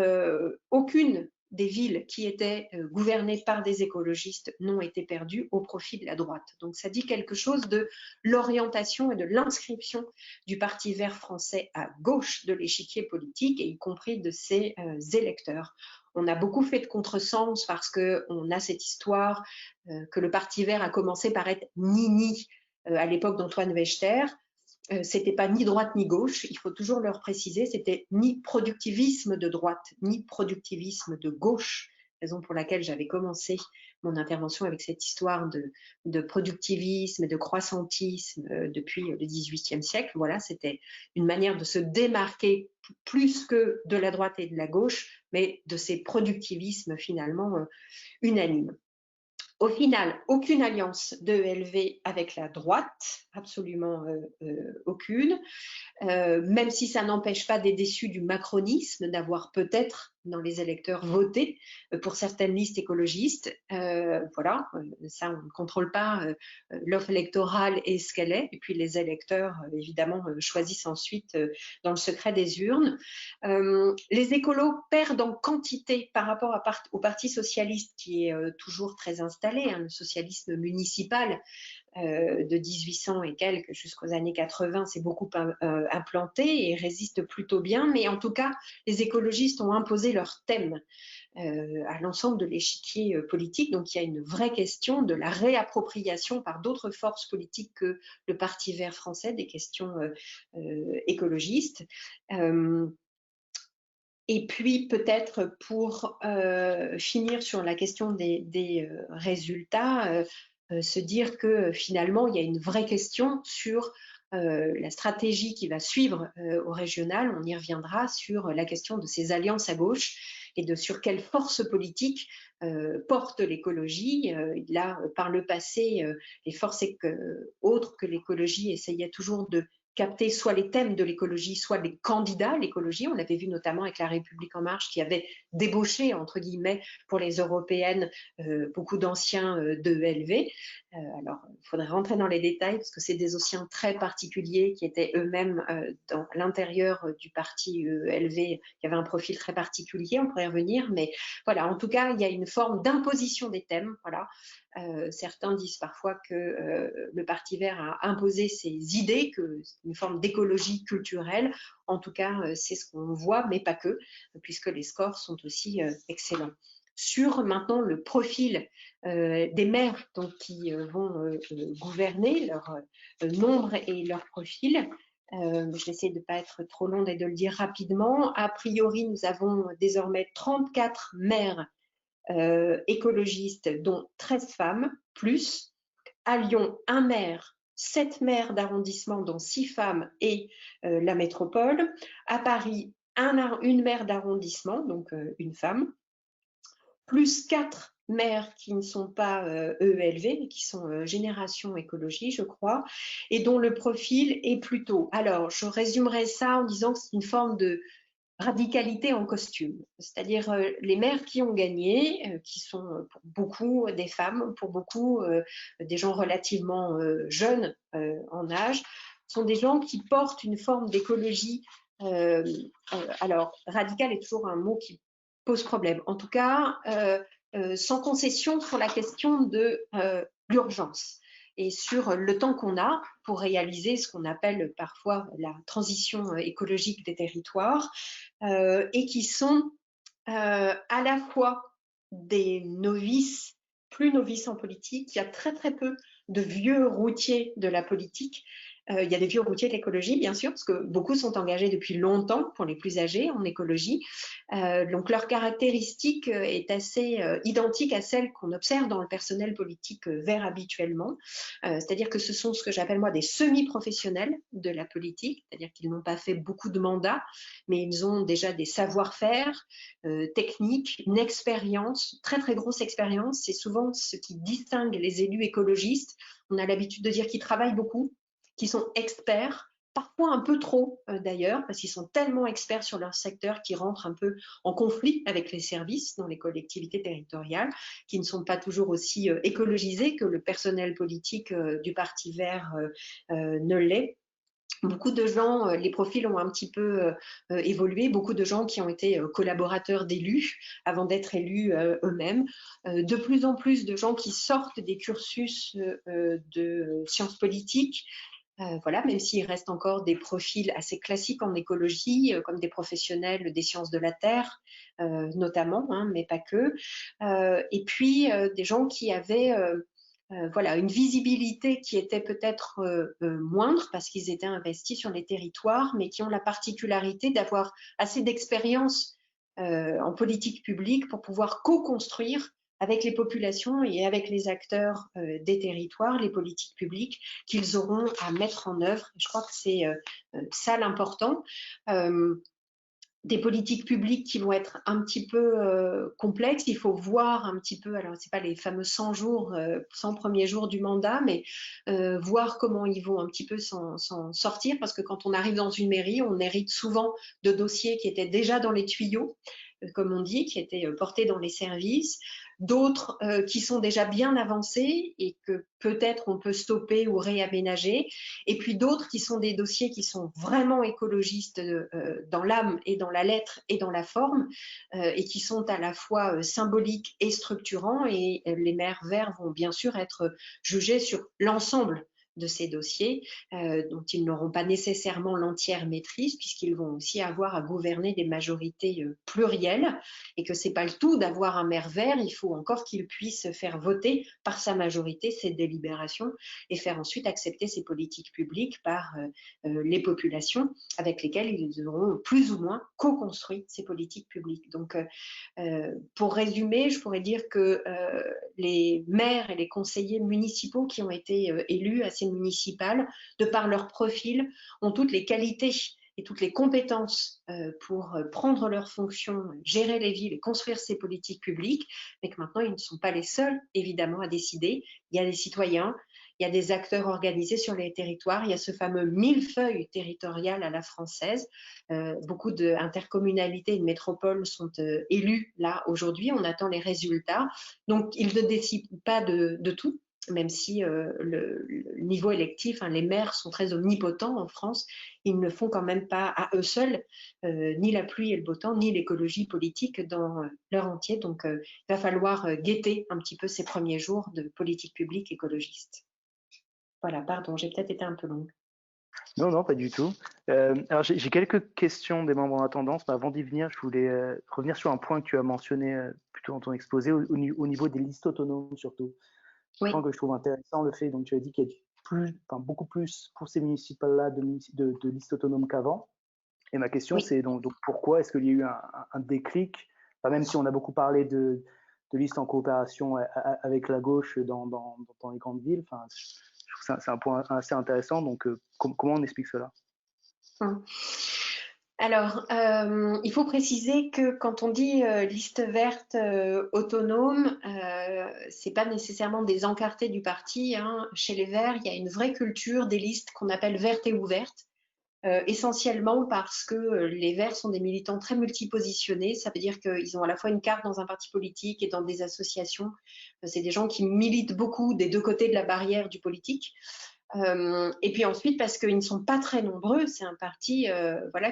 aucune des villes qui étaient gouvernées par des écologistes n'ont été perdues au profit de la droite. Donc ça dit quelque chose de l'orientation et de l'inscription du Parti vert français à gauche de l'échiquier politique, et y compris de ses électeurs. On a beaucoup fait de contresens parce qu'on a cette histoire que le Parti vert a commencé par être ni-ni à l'époque d'Antoine Wechter. C'était pas ni droite ni gauche, il faut toujours leur préciser, c'était ni productivisme de droite, ni productivisme de gauche, raison pour laquelle j'avais commencé mon intervention avec cette histoire de productivisme et de croissantisme depuis le XVIIIe siècle. Voilà, c'était une manière de se démarquer plus que de la droite et de la gauche, mais de ces productivismes finalement unanimes. Au final, aucune alliance de EELV avec la droite, absolument aucune, même si ça n'empêche pas des déçus du macronisme d'avoir peut-être dans les électeurs voté pour certaines listes écologistes. Voilà, ça on ne contrôle pas l'offre électorale et ce qu'elle est, et puis les électeurs évidemment choisissent ensuite dans le secret des urnes. Les écolos perdent en quantité par rapport au Parti socialiste qui est toujours très installé, le socialisme municipal de 1800 et quelques jusqu'aux années 80 s'est beaucoup implanté et résiste plutôt bien, mais en tout cas les écologistes ont imposé leur thème à l'ensemble de l'échiquier politique. Donc il y a une vraie question de la réappropriation par d'autres forces politiques que le Parti vert français des questions écologistes. Et puis peut-être pour finir sur la question des résultats, se dire que finalement il y a une vraie question sur la stratégie qui va suivre au régional. On y reviendra sur la question de ces alliances à gauche et de sur quelle force politique porte l'écologie. Là, par le passé, les forces autres que l'écologie essayaient toujours de capter soit les thèmes de l'écologie, soit les candidats à l'écologie. On l'avait vu notamment avec La République En Marche qui avait débauché, entre guillemets, pour les européennes, beaucoup d'anciens de ELV. Alors, il faudrait rentrer dans les détails parce que c'est des anciens très particuliers qui étaient eux-mêmes dans l'intérieur du parti ELV, qui avait un profil très particulier, on pourrait y revenir, mais voilà, en tout cas, il y a une forme d'imposition des thèmes, voilà. Certains disent parfois que le Parti vert a imposé ses idées, que c'est une forme d'écologie culturelle. En tout cas, c'est ce qu'on voit, mais pas que, puisque les scores sont aussi excellents. Sur maintenant le profil des maires donc, qui vont gouverner, leur nombre et leur profil. Je vais essayer de ne pas être trop longue et de le dire rapidement. A priori, nous avons désormais 34 maires écologistes, dont 13 femmes, plus. À Lyon, un maire, 7 maires d'arrondissement, dont 6 femmes et la métropole. À Paris, une maire d'arrondissement, donc une femme, plus 4 maires qui ne sont pas EELV, mais qui sont Génération Écologie, je crois, et dont le profil est plutôt... Alors, je résumerai ça en disant que c'est une forme de radicalité en costume, c'est-à-dire les maires qui ont gagné, qui sont pour beaucoup des femmes, pour beaucoup des gens relativement jeunes en âge, sont des gens qui portent une forme d'écologie. Alors, radical est toujours un mot qui pose problème. En tout cas, sans concession sur la question de l'urgence et sur le temps qu'on a pour réaliser ce qu'on appelle parfois la transition écologique des territoires, et qui sont à la fois des novices, plus novices en politique. Il y a très très peu de vieux routiers de la politique. Il y a des vieux routiers de l'écologie, bien sûr, parce que beaucoup sont engagés depuis longtemps, pour les plus âgés, en écologie. Donc leur caractéristique est assez identique à celle qu'on observe dans le personnel politique vert habituellement. C'est-à-dire que ce sont ce que j'appelle moi des semi-professionnels de la politique, c'est-à-dire qu'ils n'ont pas fait beaucoup de mandats, mais ils ont déjà des savoir-faire techniques, une expérience, très très grosse expérience. C'est souvent ce qui distingue les élus écologistes. On a l'habitude de dire qu'ils travaillent beaucoup, qui sont experts, parfois un peu trop d'ailleurs, parce qu'ils sont tellement experts sur leur secteur qu'ils rentrent un peu en conflit avec les services dans les collectivités territoriales, qui ne sont pas toujours aussi écologisés que le personnel politique du Parti vert ne l'est. Beaucoup de gens, les profils ont un petit peu évolué, beaucoup de gens qui ont été collaborateurs d'élus avant d'être élus eux-mêmes, de plus en plus de gens qui sortent des cursus de sciences politiques. Voilà, même s'il reste encore des profils assez classiques en écologie, comme des professionnels des sciences de la Terre, notamment, hein, mais pas que. Et puis, des gens qui avaient voilà, une visibilité qui était peut-être moindre parce qu'ils étaient investis sur les territoires, mais qui ont la particularité d'avoir assez d'expérience en politique publique pour pouvoir co-construire avec les populations et avec les acteurs des territoires, les politiques publiques qu'ils auront à mettre en œuvre. Je crois que c'est ça l'important. Des politiques publiques qui vont être un petit peu complexes. Il faut voir un petit peu, alors c'est pas les fameux 100 jours, 100 premiers jours du mandat, mais voir comment ils vont un petit peu s'en sortir, parce que quand on arrive dans une mairie, on hérite souvent de dossiers qui étaient déjà dans les tuyaux, comme on dit, qui étaient portés dans les services, d'autres qui sont déjà bien avancés et que peut-être on peut stopper ou réaménager, et puis d'autres qui sont des dossiers qui sont vraiment écologistes dans l'âme et dans la lettre et dans la forme, et qui sont à la fois symboliques et structurants, et les maires verts vont bien sûr être jugés sur l'ensemble de ces dossiers, dont ils n'auront pas nécessairement l'entière maîtrise, puisqu'ils vont aussi avoir à gouverner des majorités plurielles, et que c'est pas le tout d'avoir un maire vert, il faut encore qu'il puisse faire voter par sa majorité ses délibérations et faire ensuite accepter ses politiques publiques par les populations avec lesquelles ils auront plus ou moins co-construit ces politiques publiques. Donc, pour résumer, je pourrais dire que les maires et les conseillers municipaux qui ont été élus à ces municipales, de par leur profil, ont toutes les qualités et toutes les compétences pour prendre leurs fonctions, gérer les villes et construire ces politiques publiques, mais que maintenant, ils ne sont pas les seuls, évidemment, à décider. Il y a des citoyens, il y a des acteurs organisés sur les territoires, il y a ce fameux millefeuille territorial à la française. Beaucoup d'intercommunalités et de métropoles sont élus là aujourd'hui, on attend les résultats. Donc, ils ne décident pas de tout, même si le niveau électif, les maires sont très omnipotents en France, ils ne font quand même pas à eux seuls ni la pluie et le beau temps, ni l'écologie politique dans leur entier. Donc, il va falloir guetter un petit peu ces premiers jours de politique publique écologiste. Voilà, pardon, j'ai peut-être été un peu longue. Non, non, pas du tout. Alors, j'ai quelques questions des membres en attendance, mais avant d'y venir, je voulais revenir sur un point que tu as mentionné plutôt dans ton exposé, au niveau des listes autonomes surtout. Oui. Un point que je trouve intéressant, le fait, donc tu as dit qu'il y a beaucoup plus pour ces municipales-là de listes autonomes qu'avant. Et ma question, Oui. c'est donc pourquoi est-ce qu'il y a eu un déclic, même si on a beaucoup parlé de listes en coopération avec la gauche dans les grandes villes, je trouve que c'est un point assez intéressant. Donc, comment on explique cela? Alors, il faut préciser que quand on dit liste verte autonome, c'est pas nécessairement des encartés du parti. Chez les Verts, il y a une vraie culture des listes qu'on appelle vertes et ouvertes. Essentiellement parce que les Verts sont des militants très multipositionnés. Ça veut dire qu'ils ont à la fois une carte dans un parti politique et dans des associations. C'est des gens qui militent beaucoup des deux côtés de la barrière du politique. Et puis ensuite, parce qu'ils ne sont pas très nombreux, c'est un parti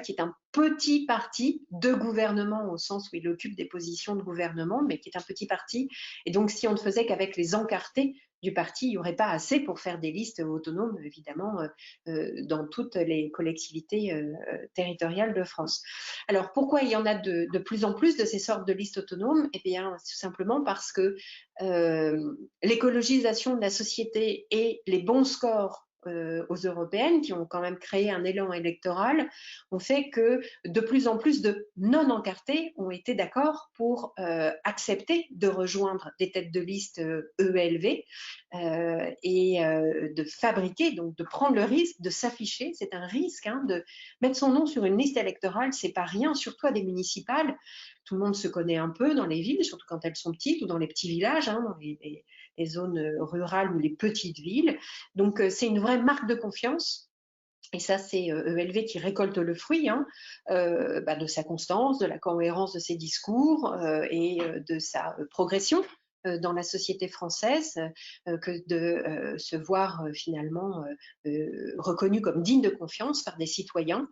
qui est un petit parti de gouvernement au sens où il occupe des positions de gouvernement, mais qui est un petit parti. Et donc, si on ne faisait qu'avec les encartés du parti, il n'y aurait pas assez pour faire des listes autonomes, évidemment, dans toutes les collectivités territoriales de France. Alors, pourquoi il y en a de plus en plus de ces sortes de listes autonomes? Eh bien, tout simplement parce que l'écologisation de la société et les bons scores aux européennes, qui ont quand même créé un élan électoral, ont fait que de plus en plus de non-encartés ont été d'accord pour accepter de rejoindre des têtes de liste EELV et de fabriquer, donc de prendre le risque de s'afficher. C'est un risque de mettre son nom sur une liste électorale, c'est pas rien, surtout à des municipales. Tout le monde se connaît un peu dans les villes, surtout quand elles sont petites ou dans les petits villages, dans les zones rurales ou les petites villes. Donc, c'est une vraie marque de confiance. Et ça, c'est EELV qui récolte le fruit de sa constance, de la cohérence de ses discours et de sa progression dans la société française, que de se voir finalement reconnu comme digne de confiance par des citoyens,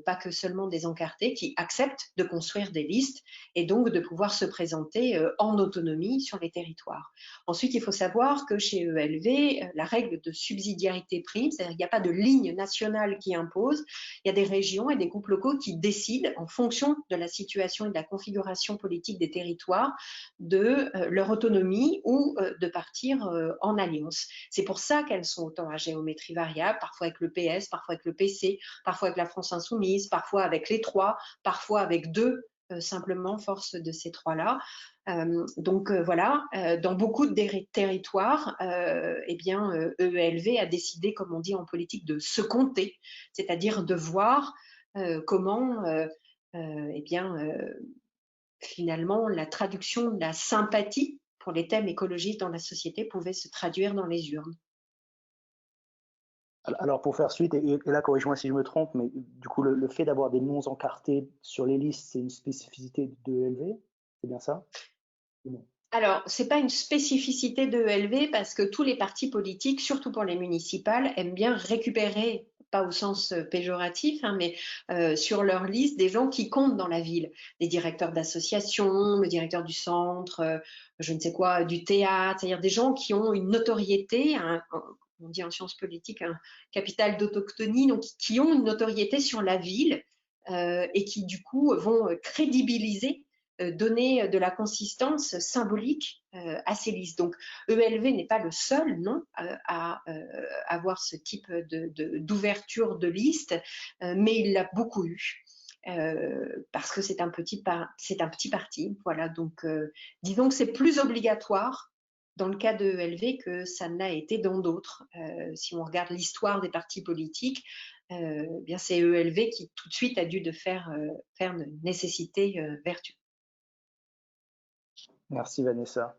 pas que seulement des encartés, qui acceptent de construire des listes et donc de pouvoir se présenter en autonomie sur les territoires. Ensuite, il faut savoir que chez EELV, la règle de subsidiarité prime, c'est-à-dire qu'il n'y a pas de ligne nationale qui impose, il y a des régions et des groupes locaux qui décident en fonction de la situation et de la configuration politique des territoires de leur autonomie ou de partir en alliance. C'est pour ça qu'elles sont autant à géométrie variable, parfois avec le PS, parfois avec le PC, parfois avec la France Insoumise, parfois avec les trois, parfois avec deux, simplement force de ces trois-là. Voilà, dans beaucoup de territoires, EELV a décidé, comme on dit en politique, de se compter, c'est-à-dire de voir comment finalement, la traduction de la sympathie pour les thèmes écologiques dans la société pouvait se traduire dans les urnes. Alors, pour faire suite, et là, corrige-moi si je me trompe, mais du coup, le fait d'avoir des noms encartés sur les listes, c'est une spécificité de EELV, c'est bien ça? Non. Alors, ce n'est pas une spécificité de EELV parce que tous les partis politiques, surtout pour les municipales, aiment bien récupérer, pas au sens péjoratif, mais sur leur liste des gens qui comptent dans la ville. Les directeurs d'associations, le directeur du centre, je ne sais quoi, du théâtre, c'est-à-dire des gens qui ont une notoriété, on dit en sciences politiques un capital d'autochtonie, donc qui ont une notoriété sur la ville et qui du coup vont crédibiliser, donner de la consistance symbolique à ces listes. Donc ELV n'est pas le seul non à avoir ce type d'ouverture de liste, mais il l'a beaucoup eu. Parce que c'est un petit parti, voilà. Donc, disons que c'est plus obligatoire dans le cas de ELV que ça ne l'a été dans d'autres. Si on regarde l'histoire des partis politiques, bien c'est ELV qui tout de suite a dû faire une nécessité vertu. Merci Vanessa.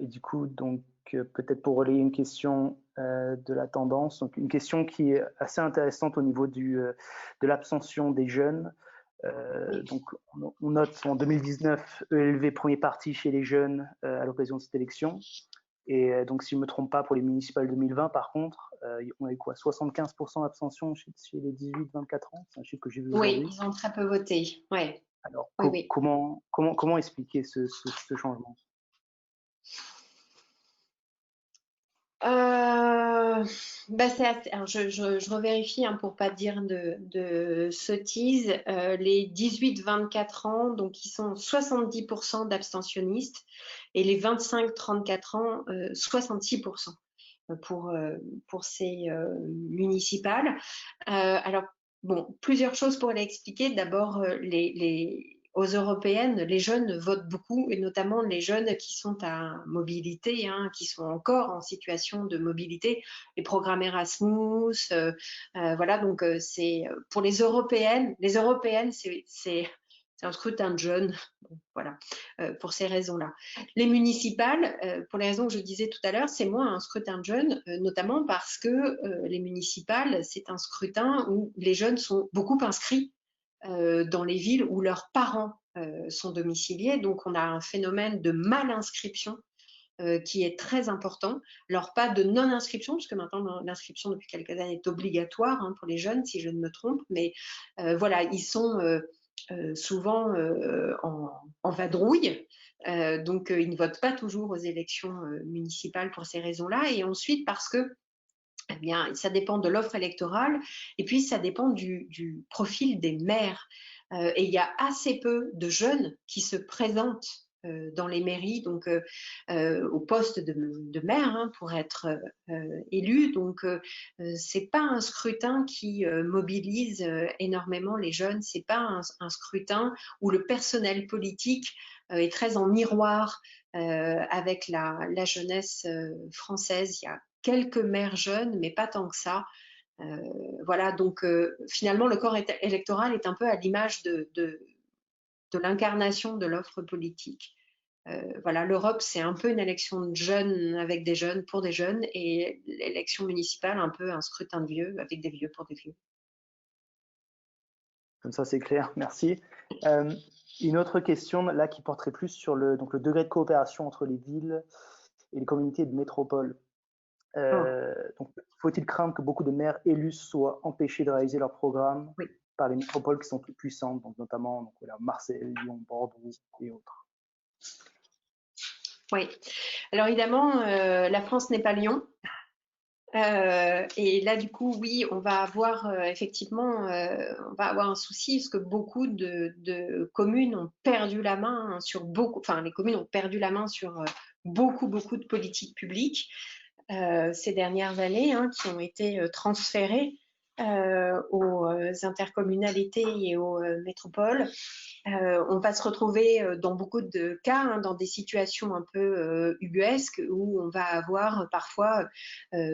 Et du coup, donc peut-être pour relayer une question de la tendance, donc une question qui est assez intéressante au niveau de l'abstention des jeunes. Oui. Donc on note en 2019 ELV premier parti chez les jeunes à l'occasion de cette élection. Et donc si je ne me trompe pas, pour les municipales 2020, par contre, on a eu quoi, 75% d'abstention chez les 18-24 ans? C'est un chiffre que j'ai vu aujourd'hui. Oui, ils ont très peu voté. Ouais. Alors Oui. comment expliquer ce changement? Alors je revérifie hein, pour pas dire de sottises. Les 18-24 ans, donc ils sont 70% d'abstentionnistes et les 25-34 ans, 66% pour ces municipales. Alors, bon, plusieurs choses pour l'expliquer. D'abord, aux européennes, les jeunes votent beaucoup, et notamment les jeunes qui sont à mobilité, hein, qui sont encore en situation de mobilité, les programmes Erasmus, voilà. Donc, c'est pour les européennes, c'est un scrutin de jeunes, bon, voilà, pour ces raisons-là. Les municipales, pour les raisons que je disais tout à l'heure, c'est moins un scrutin de jeunes, notamment parce que les municipales, c'est un scrutin où les jeunes sont beaucoup inscrits dans les villes où leurs parents sont domiciliés. Donc, on a un phénomène de mal-inscription qui est très important. Alors, pas de non-inscription, puisque maintenant, l'inscription depuis quelques années est obligatoire hein, pour les jeunes, si je ne me trompe. Mais voilà, ils sont souvent en vadrouille. Donc, ils ne votent pas toujours aux élections municipales pour ces raisons-là. Et ensuite, parce que eh bien, ça dépend de l'offre électorale et puis ça dépend du profil des maires. Et il y a assez peu de jeunes qui se présentent dans les mairies, donc au poste de maire hein, pour être élu. Donc, c'est pas un scrutin qui mobilise énormément les jeunes. C'est pas un scrutin où le personnel politique est très en miroir avec la jeunesse française. Il y a quelques maires jeunes, mais pas tant que ça. Voilà, donc finalement, le corps électoral est un peu à l'image de l'incarnation de l'offre politique. Voilà, l'Europe, c'est un peu une élection de jeunes avec des jeunes pour des jeunes, et l'élection municipale, un peu un scrutin de vieux avec des vieux pour des vieux. Comme ça, c'est clair, merci. Une autre question, là, qui porterait plus sur le degré de coopération entre les villes et les communautés de métropole. Donc, faut-il craindre que beaucoup de maires élus soient empêchés de réaliser leurs programmes par les métropoles qui sont plus puissantes, donc notamment donc, voilà, Marseille, Lyon, Bordeaux et autres? Oui, alors évidemment, la France n'est pas Lyon. Et là, du coup, oui, on va avoir effectivement, on va avoir un souci parce que beaucoup de communes ont perdu la main sur les communes ont perdu la main sur beaucoup de politiques publiques ces dernières années, hein, qui ont été transférées aux intercommunalités et aux métropoles. On va se retrouver dans beaucoup de cas, hein, dans des situations un peu ubuesques où on va avoir parfois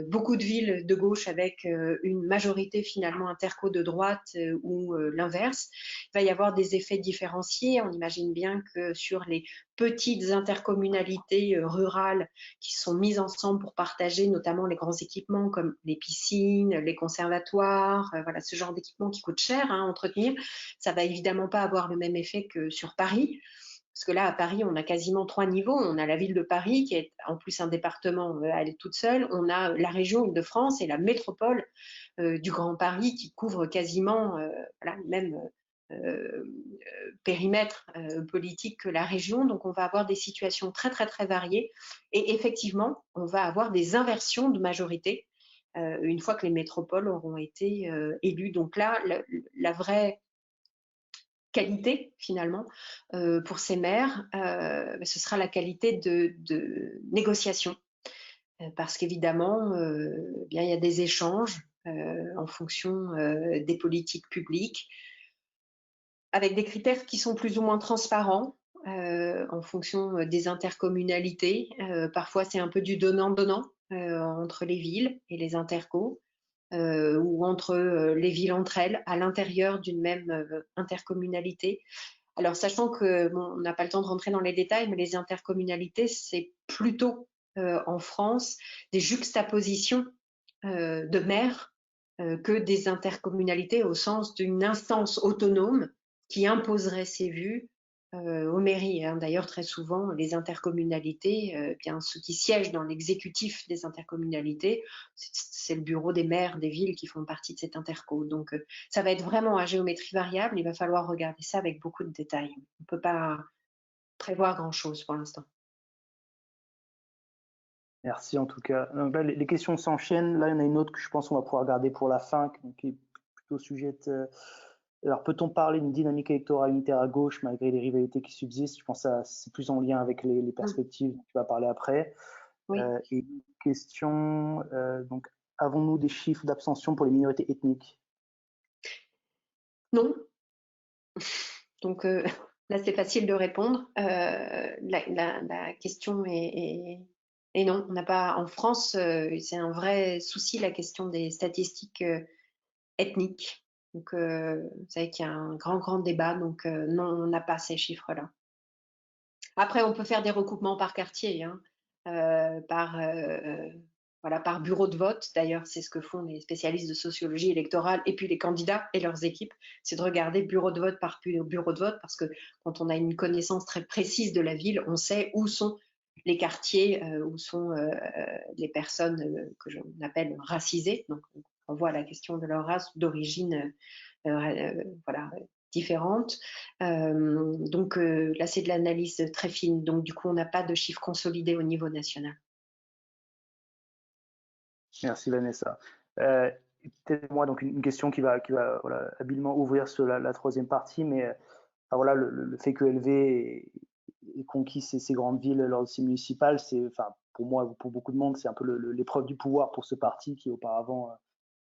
beaucoup de villes de gauche avec une majorité finalement interco de droite ou l'inverse. Il va y avoir des effets différenciés. On imagine bien que sur les petites intercommunalités rurales qui sont mises ensemble pour partager notamment les grands équipements comme les piscines, les conservatoires, voilà, ce genre d'équipements qui coûtent cher à entretenir, ça va évidemment pas avoir le même effet que sur Paris. Parce que là, à Paris, on a quasiment 3 niveaux. On a la ville de Paris, qui est en plus un département, elle est toute seule. On a la région Île-de-France et la métropole du Grand Paris, qui couvre quasiment voilà, le même périmètre politique que la région. Donc, on va avoir des situations très variées. Et effectivement, on va avoir des inversions de majorité une fois que les métropoles auront été élues. Donc là, la vraie qualité finalement pour ces maires, ce sera la qualité de négociation. Parce qu'évidemment, bien, il y a des échanges en fonction des politiques publiques, avec des critères qui sont plus ou moins transparents en fonction des intercommunalités. Parfois, c'est un peu du donnant-donnant entre les villes et les intercos, ou entre les villes entre elles, à l'intérieur d'une même intercommunalité. Alors, sachant que bon, on n'a pas le temps de rentrer dans les détails, mais les intercommunalités, c'est plutôt en France des juxtapositions de maires que des intercommunalités au sens d'une instance autonome qui imposerait ses vues aux mairies. Hein. D'ailleurs, très souvent, les intercommunalités, bien ceux qui siègent dans l'exécutif des intercommunalités, c'est le bureau des maires des villes qui font partie de cette interco. Donc, ça va être vraiment à géométrie variable. Il va falloir regarder ça avec beaucoup de détails. On ne peut pas prévoir grand-chose pour l'instant. Merci en tout cas. Donc là, les questions s'enchaînent. Là, il y en a une autre que je pense qu'on va pouvoir garder pour la fin, qui est plutôt sujette. Alors, peut-on parler d'une dynamique électorale unitaire à gauche malgré les rivalités qui subsistent? Je pense que c'est plus en lien avec les perspectives dont tu vas parler après. Oui. Et une question, donc, avons-nous des chiffres d'abstention pour les minorités ethniques? Non. Donc là, c'est facile de répondre. La question est non, on n'a pas en France, c'est un vrai souci la question des statistiques ethniques. Donc vous savez qu'il y a un grand débat, donc non, on n'a pas ces chiffres-là. Après, on peut faire des recoupements par quartier, hein, par bureau de vote. D'ailleurs, c'est ce que font les spécialistes de sociologie électorale et puis les candidats et leurs équipes, c'est de regarder bureau de vote par bureau de vote, parce que quand on a une connaissance très précise de la ville, on sait où sont les quartiers, où sont les personnes que j'appelle appelle racisées. Donc, on voit la question de leur race ou d'origine, voilà, différentes. Donc là, c'est de l'analyse très fine. Donc du coup, on n'a pas de chiffres consolidés au niveau national. Merci Vanessa. Peut-être moi, donc une question qui va voilà, habilement ouvrir sur la troisième partie, mais voilà, le fait que LV ait conquis ces grandes villes lors de ces municipales, c'est, enfin, pour moi, pour beaucoup de monde, c'est un peu l'épreuve du pouvoir pour ce parti qui auparavant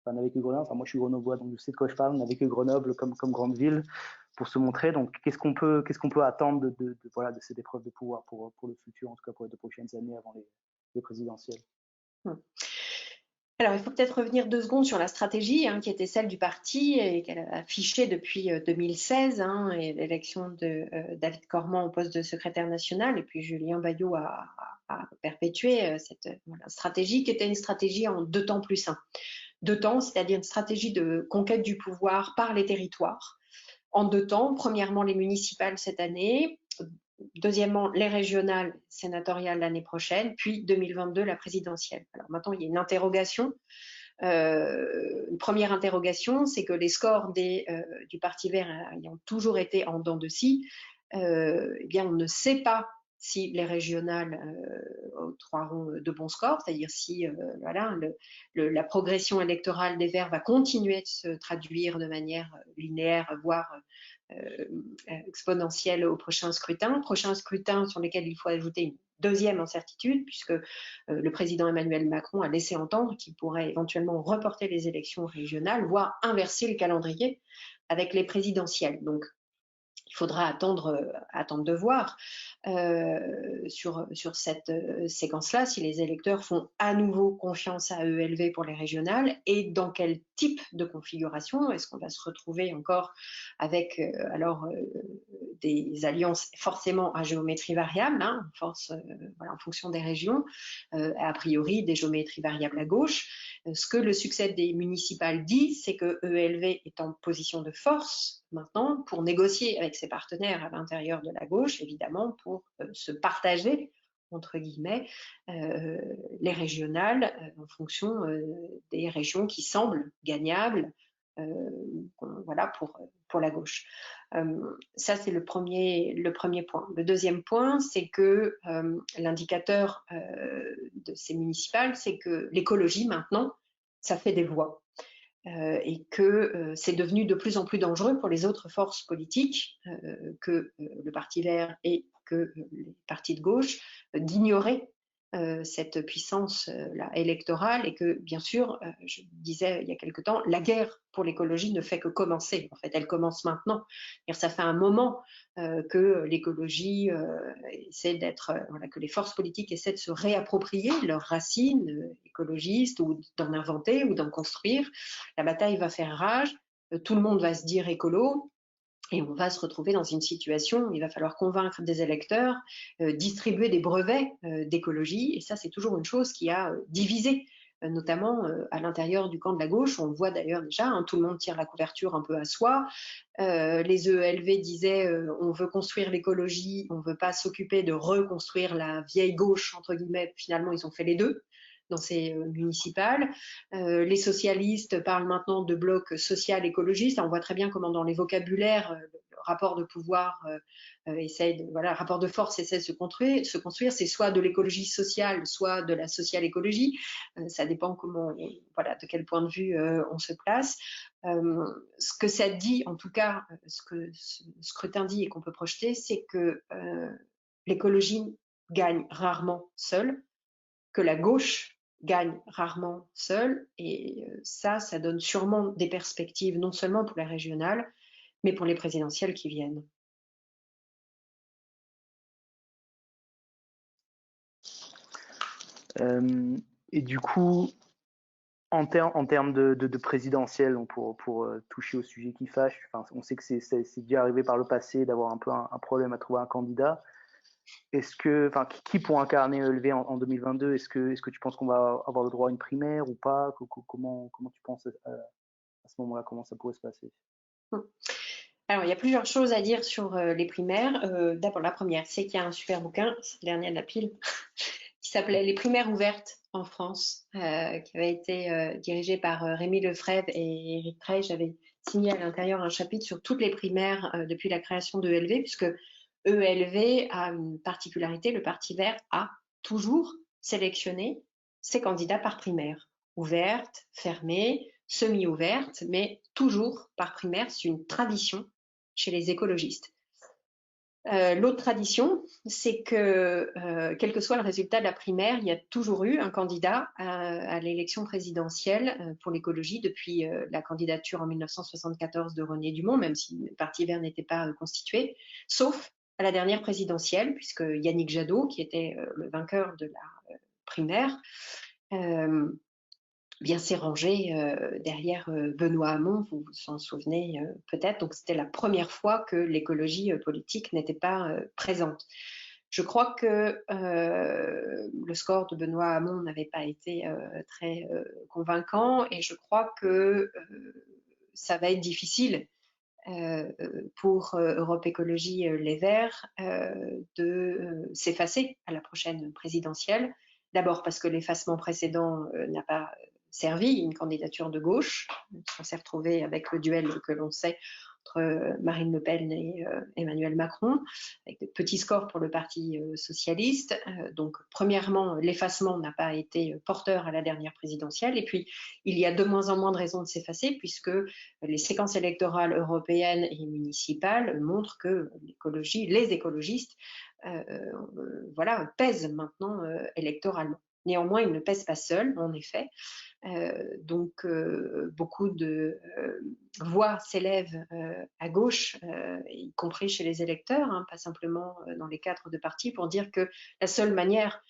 n'avait que Grenoble. Enfin, moi, je suis grenoblois, donc je sais de quoi je parle. On n'avait que Grenoble comme grande ville pour se montrer. Donc, qu'est-ce qu'on peut attendre de cette épreuve de pouvoir pour le futur, en tout cas pour les 2 prochaines années avant les présidentielles? Alors, il faut peut-être revenir 2 secondes sur la stratégie qui était celle du parti et qu'elle a affichée depuis 2016, et l'élection de David Cormand au poste de secrétaire national, et puis Julien Bayou a perpétué cette stratégie qui était une stratégie en 2 temps plus 1. 2 temps, c'est-à-dire une stratégie de conquête du pouvoir par les territoires. En 2 temps, premièrement les municipales cette année, deuxièmement les régionales sénatoriales l'année prochaine, puis 2022 la présidentielle. Alors maintenant, il y a une interrogation. Une première interrogation, c'est que les scores du Parti vert ayant toujours été en dents de scie, eh bien on ne sait pas si les régionales octroieront de bons scores, c'est-à-dire si voilà, la progression électorale des Verts va continuer de se traduire de manière linéaire, voire exponentielle au prochain scrutin sur lesquels il faut ajouter une deuxième incertitude, puisque le président Emmanuel Macron a laissé entendre qu'il pourrait éventuellement reporter les élections régionales, voire inverser le calendrier avec les présidentielles. Donc, il faudra attendre de voir sur cette séquence-là si les électeurs font à nouveau confiance à ELV pour les régionales et dans quel type de configuration. Est-ce qu'on va se retrouver encore avec des alliances forcément à géométrie variable, en fonction des régions, a priori des géométries variables à gauche. Ce que le succès des municipales dit, c'est que ELV est en position de force maintenant pour négocier avec ses partenaires à l'intérieur de la gauche, évidemment, pour se partager entre guillemets, les régionales en fonction des régions qui semblent gagnables, voilà, pour la gauche. Ça, c'est le premier point. Le deuxième point, c'est que l'indicateur de ces municipales, c'est que l'écologie, maintenant, ça fait des voix. Et que c'est devenu de plus en plus dangereux pour les autres forces politiques que le Parti vert et que les partis de gauche d'ignorer cette puissance électorale et que, bien sûr, je disais il y a quelque temps, la guerre pour l'écologie ne fait que commencer. En fait, elle commence maintenant. Ça fait un moment que l'écologie essaie d'être, voilà, que les forces politiques essaient de se réapproprier leurs racines écologistes ou d'en inventer ou d'en construire. La bataille va faire rage, tout le monde va se dire écolo. Et on va se retrouver dans une situation où il va falloir convaincre des électeurs, distribuer des brevets d'écologie. Et ça, c'est toujours une chose qui a divisé, notamment à l'intérieur du camp de la gauche. On le voit d'ailleurs déjà, hein, tout le monde tire la couverture un peu à soi. Les EELV disaient on veut construire l'écologie, on ne veut pas s'occuper de reconstruire la vieille gauche, entre guillemets. Finalement, ils ont fait les deux dans ces municipales. Les socialistes parlent maintenant de bloc social-écologiste. On voit très bien comment dans les vocabulaires, le rapport de pouvoir voilà, rapport de force essaie de se construire. C'est soit de l'écologie sociale, soit de la social-écologie. Ça dépend comment, voilà, de quel point de vue on se place. Ce que ça dit, en tout cas, ce que ce scrutin dit et qu'on peut projeter, c'est que l'écologie gagne rarement seule, que la gauche gagne rarement seule, et ça donne sûrement des perspectives non seulement pour les régionales, mais pour les présidentielles qui viennent. Et du coup, en termes de présidentielle, pour toucher au sujet qui fâche, on sait que c'est déjà arrivé par le passé d'avoir un peu un problème à trouver un candidat. Est-ce que, qui pour incarner EELV en 2022, est-ce que tu penses qu'on va avoir le droit à une primaire ou pas? Comment tu penses à ce moment-là, comment ça pourrait se passer? Alors, il y a plusieurs choses à dire sur les primaires. D'abord, la première, c'est qu'il y a un super bouquin, c'est le dernier de la pile, qui s'appelait Les primaires ouvertes en France, qui avait été dirigé par Rémi Lefrève et Éric Treille. J'avais signé à l'intérieur un chapitre sur toutes les primaires depuis la création de EELV, puisque EELV a une particularité, le Parti vert a toujours sélectionné ses candidats par primaire, ouverte, fermée, semi-ouverte, mais toujours par primaire. C'est une tradition chez les écologistes. L'autre tradition, c'est que, quel que soit le résultat de la primaire, il y a toujours eu un candidat à l'élection présidentielle pour l'écologie depuis la candidature en 1974 de René Dumont, même si le Parti vert n'était pas constitué, sauf à la dernière présidentielle, puisque Yannick Jadot, qui était le vainqueur de la primaire, bien s'est rangé derrière Benoît Hamon, vous vous en souvenez peut-être. Donc c'était la première fois que l'écologie politique n'était pas présente. Je crois que le score de Benoît Hamon n'avait pas été très convaincant, et je crois que ça va être difficile pour Europe Écologie Les Verts de s'effacer à la prochaine présidentielle. D'abord parce que l'effacement précédent n'a pas servi, une candidature de gauche. On s'est retrouvé avec le duel que l'on sait entre Marine Le Pen et Emmanuel Macron, avec de petits scores pour le Parti socialiste. Donc, premièrement, l'effacement n'a pas été porteur à la dernière présidentielle. Et puis, il y a de moins en moins de raisons de s'effacer, puisque les séquences électorales européennes et municipales montrent que les écologistes voilà, pèsent maintenant électoralement. Néanmoins, ils ne pèsent pas seuls, en effet. Donc, beaucoup de voix s'élèvent à gauche, y compris chez les électeurs, hein, pas simplement dans les cadres de partis, pour dire que la seule manière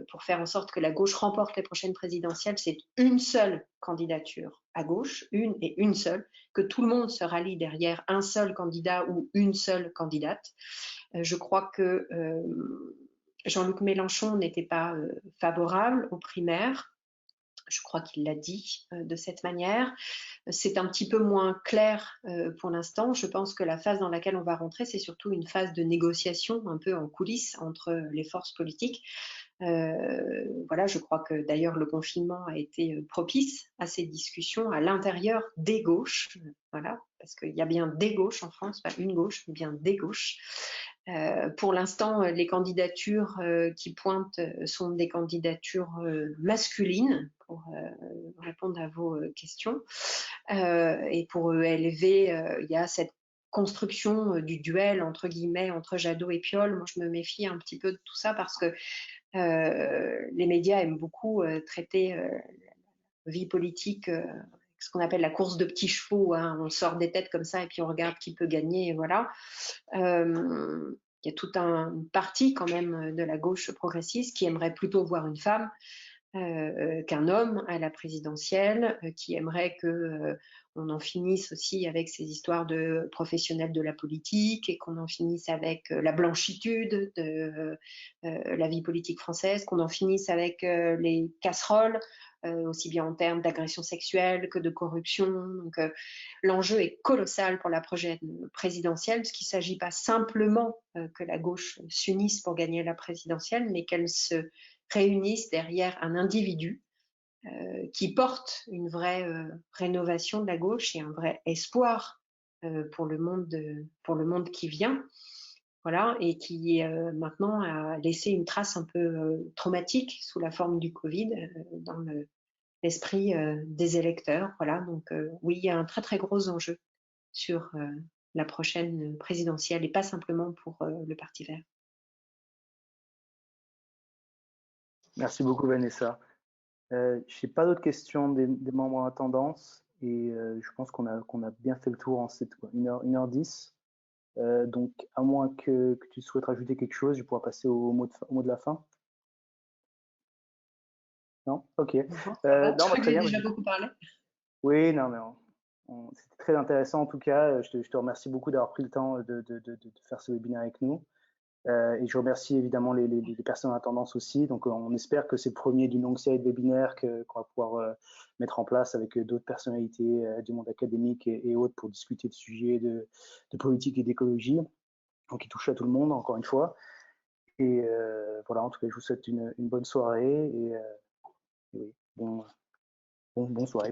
pour faire en sorte que la gauche remporte les prochaines présidentielles, c'est une seule candidature à gauche, une et une seule, que tout le monde se rallie derrière un seul candidat ou une seule candidate. Je crois que Jean-Luc Mélenchon n'était pas favorable aux primaires. Je crois qu'il l'a dit de cette manière. C'est un petit peu moins clair pour l'instant. Je pense que la phase dans laquelle on va rentrer, c'est surtout une phase de négociation un peu en coulisses entre les forces politiques. Voilà, je crois que d'ailleurs le confinement a été propice à ces discussions à l'intérieur des gauches. Voilà, parce qu'il y a bien des gauches en France, pas une gauche, mais bien des gauches. Pour l'instant, les candidatures qui pointent sont des candidatures masculines, pour répondre à vos questions. Et pour ELV, il y a cette construction du duel entre guillemets entre Jadot et Piolle. Moi, je me méfie un petit peu de tout ça parce que les médias aiment beaucoup traiter la vie politique, ce qu'on appelle la course de petits chevaux. Hein. On sort des têtes comme ça et puis on regarde qui peut gagner, et voilà. Il y a tout un parti quand même de la gauche progressiste qui aimerait plutôt voir une femme qu'un homme à la présidentielle, qui aimerait que on en finisse aussi avec ces histoires de professionnels de la politique et qu'on en finisse avec la blanchitude de la vie politique française, qu'on en finisse avec les casseroles, aussi bien en termes d'agression sexuelle que de corruption. Donc l'enjeu est colossal pour la prochaine présidentielle, parce qu'il ne s'agit pas simplement que la gauche s'unisse pour gagner la présidentielle, mais qu'elle se réunissent derrière un individu qui porte une vraie rénovation de la gauche et un vrai espoir pour le monde qui vient. Voilà, et qui maintenant a laissé une trace un peu traumatique sous la forme du Covid dans l'esprit des électeurs. Voilà, donc oui, il y a un très très gros enjeu sur la prochaine présidentielle et pas simplement pour le Parti vert. Merci beaucoup, Vanessa. Je n'ai pas d'autres questions des membres en tendance et je pense qu'on a bien fait le tour en 1h10. Donc, à moins que tu souhaites rajouter quelque chose, je pourrais passer au mot de la fin. Non? Ok. Non, je crois que j'ai déjà beaucoup parlé. Oui, non, mais c'était très intéressant en tout cas. Je te remercie beaucoup d'avoir pris le temps de faire ce webinaire avec nous. Et je remercie évidemment les personnes en tendance aussi. Donc, on espère que c'est le premier d'une longue série de webinaires qu'on va pouvoir mettre en place avec d'autres personnalités du monde académique et autres pour discuter de sujets de politique et d'écologie, donc qui touchent à tout le monde, encore une fois. Et voilà, en tout cas, je vous souhaite une bonne soirée et oui, bonne soirée.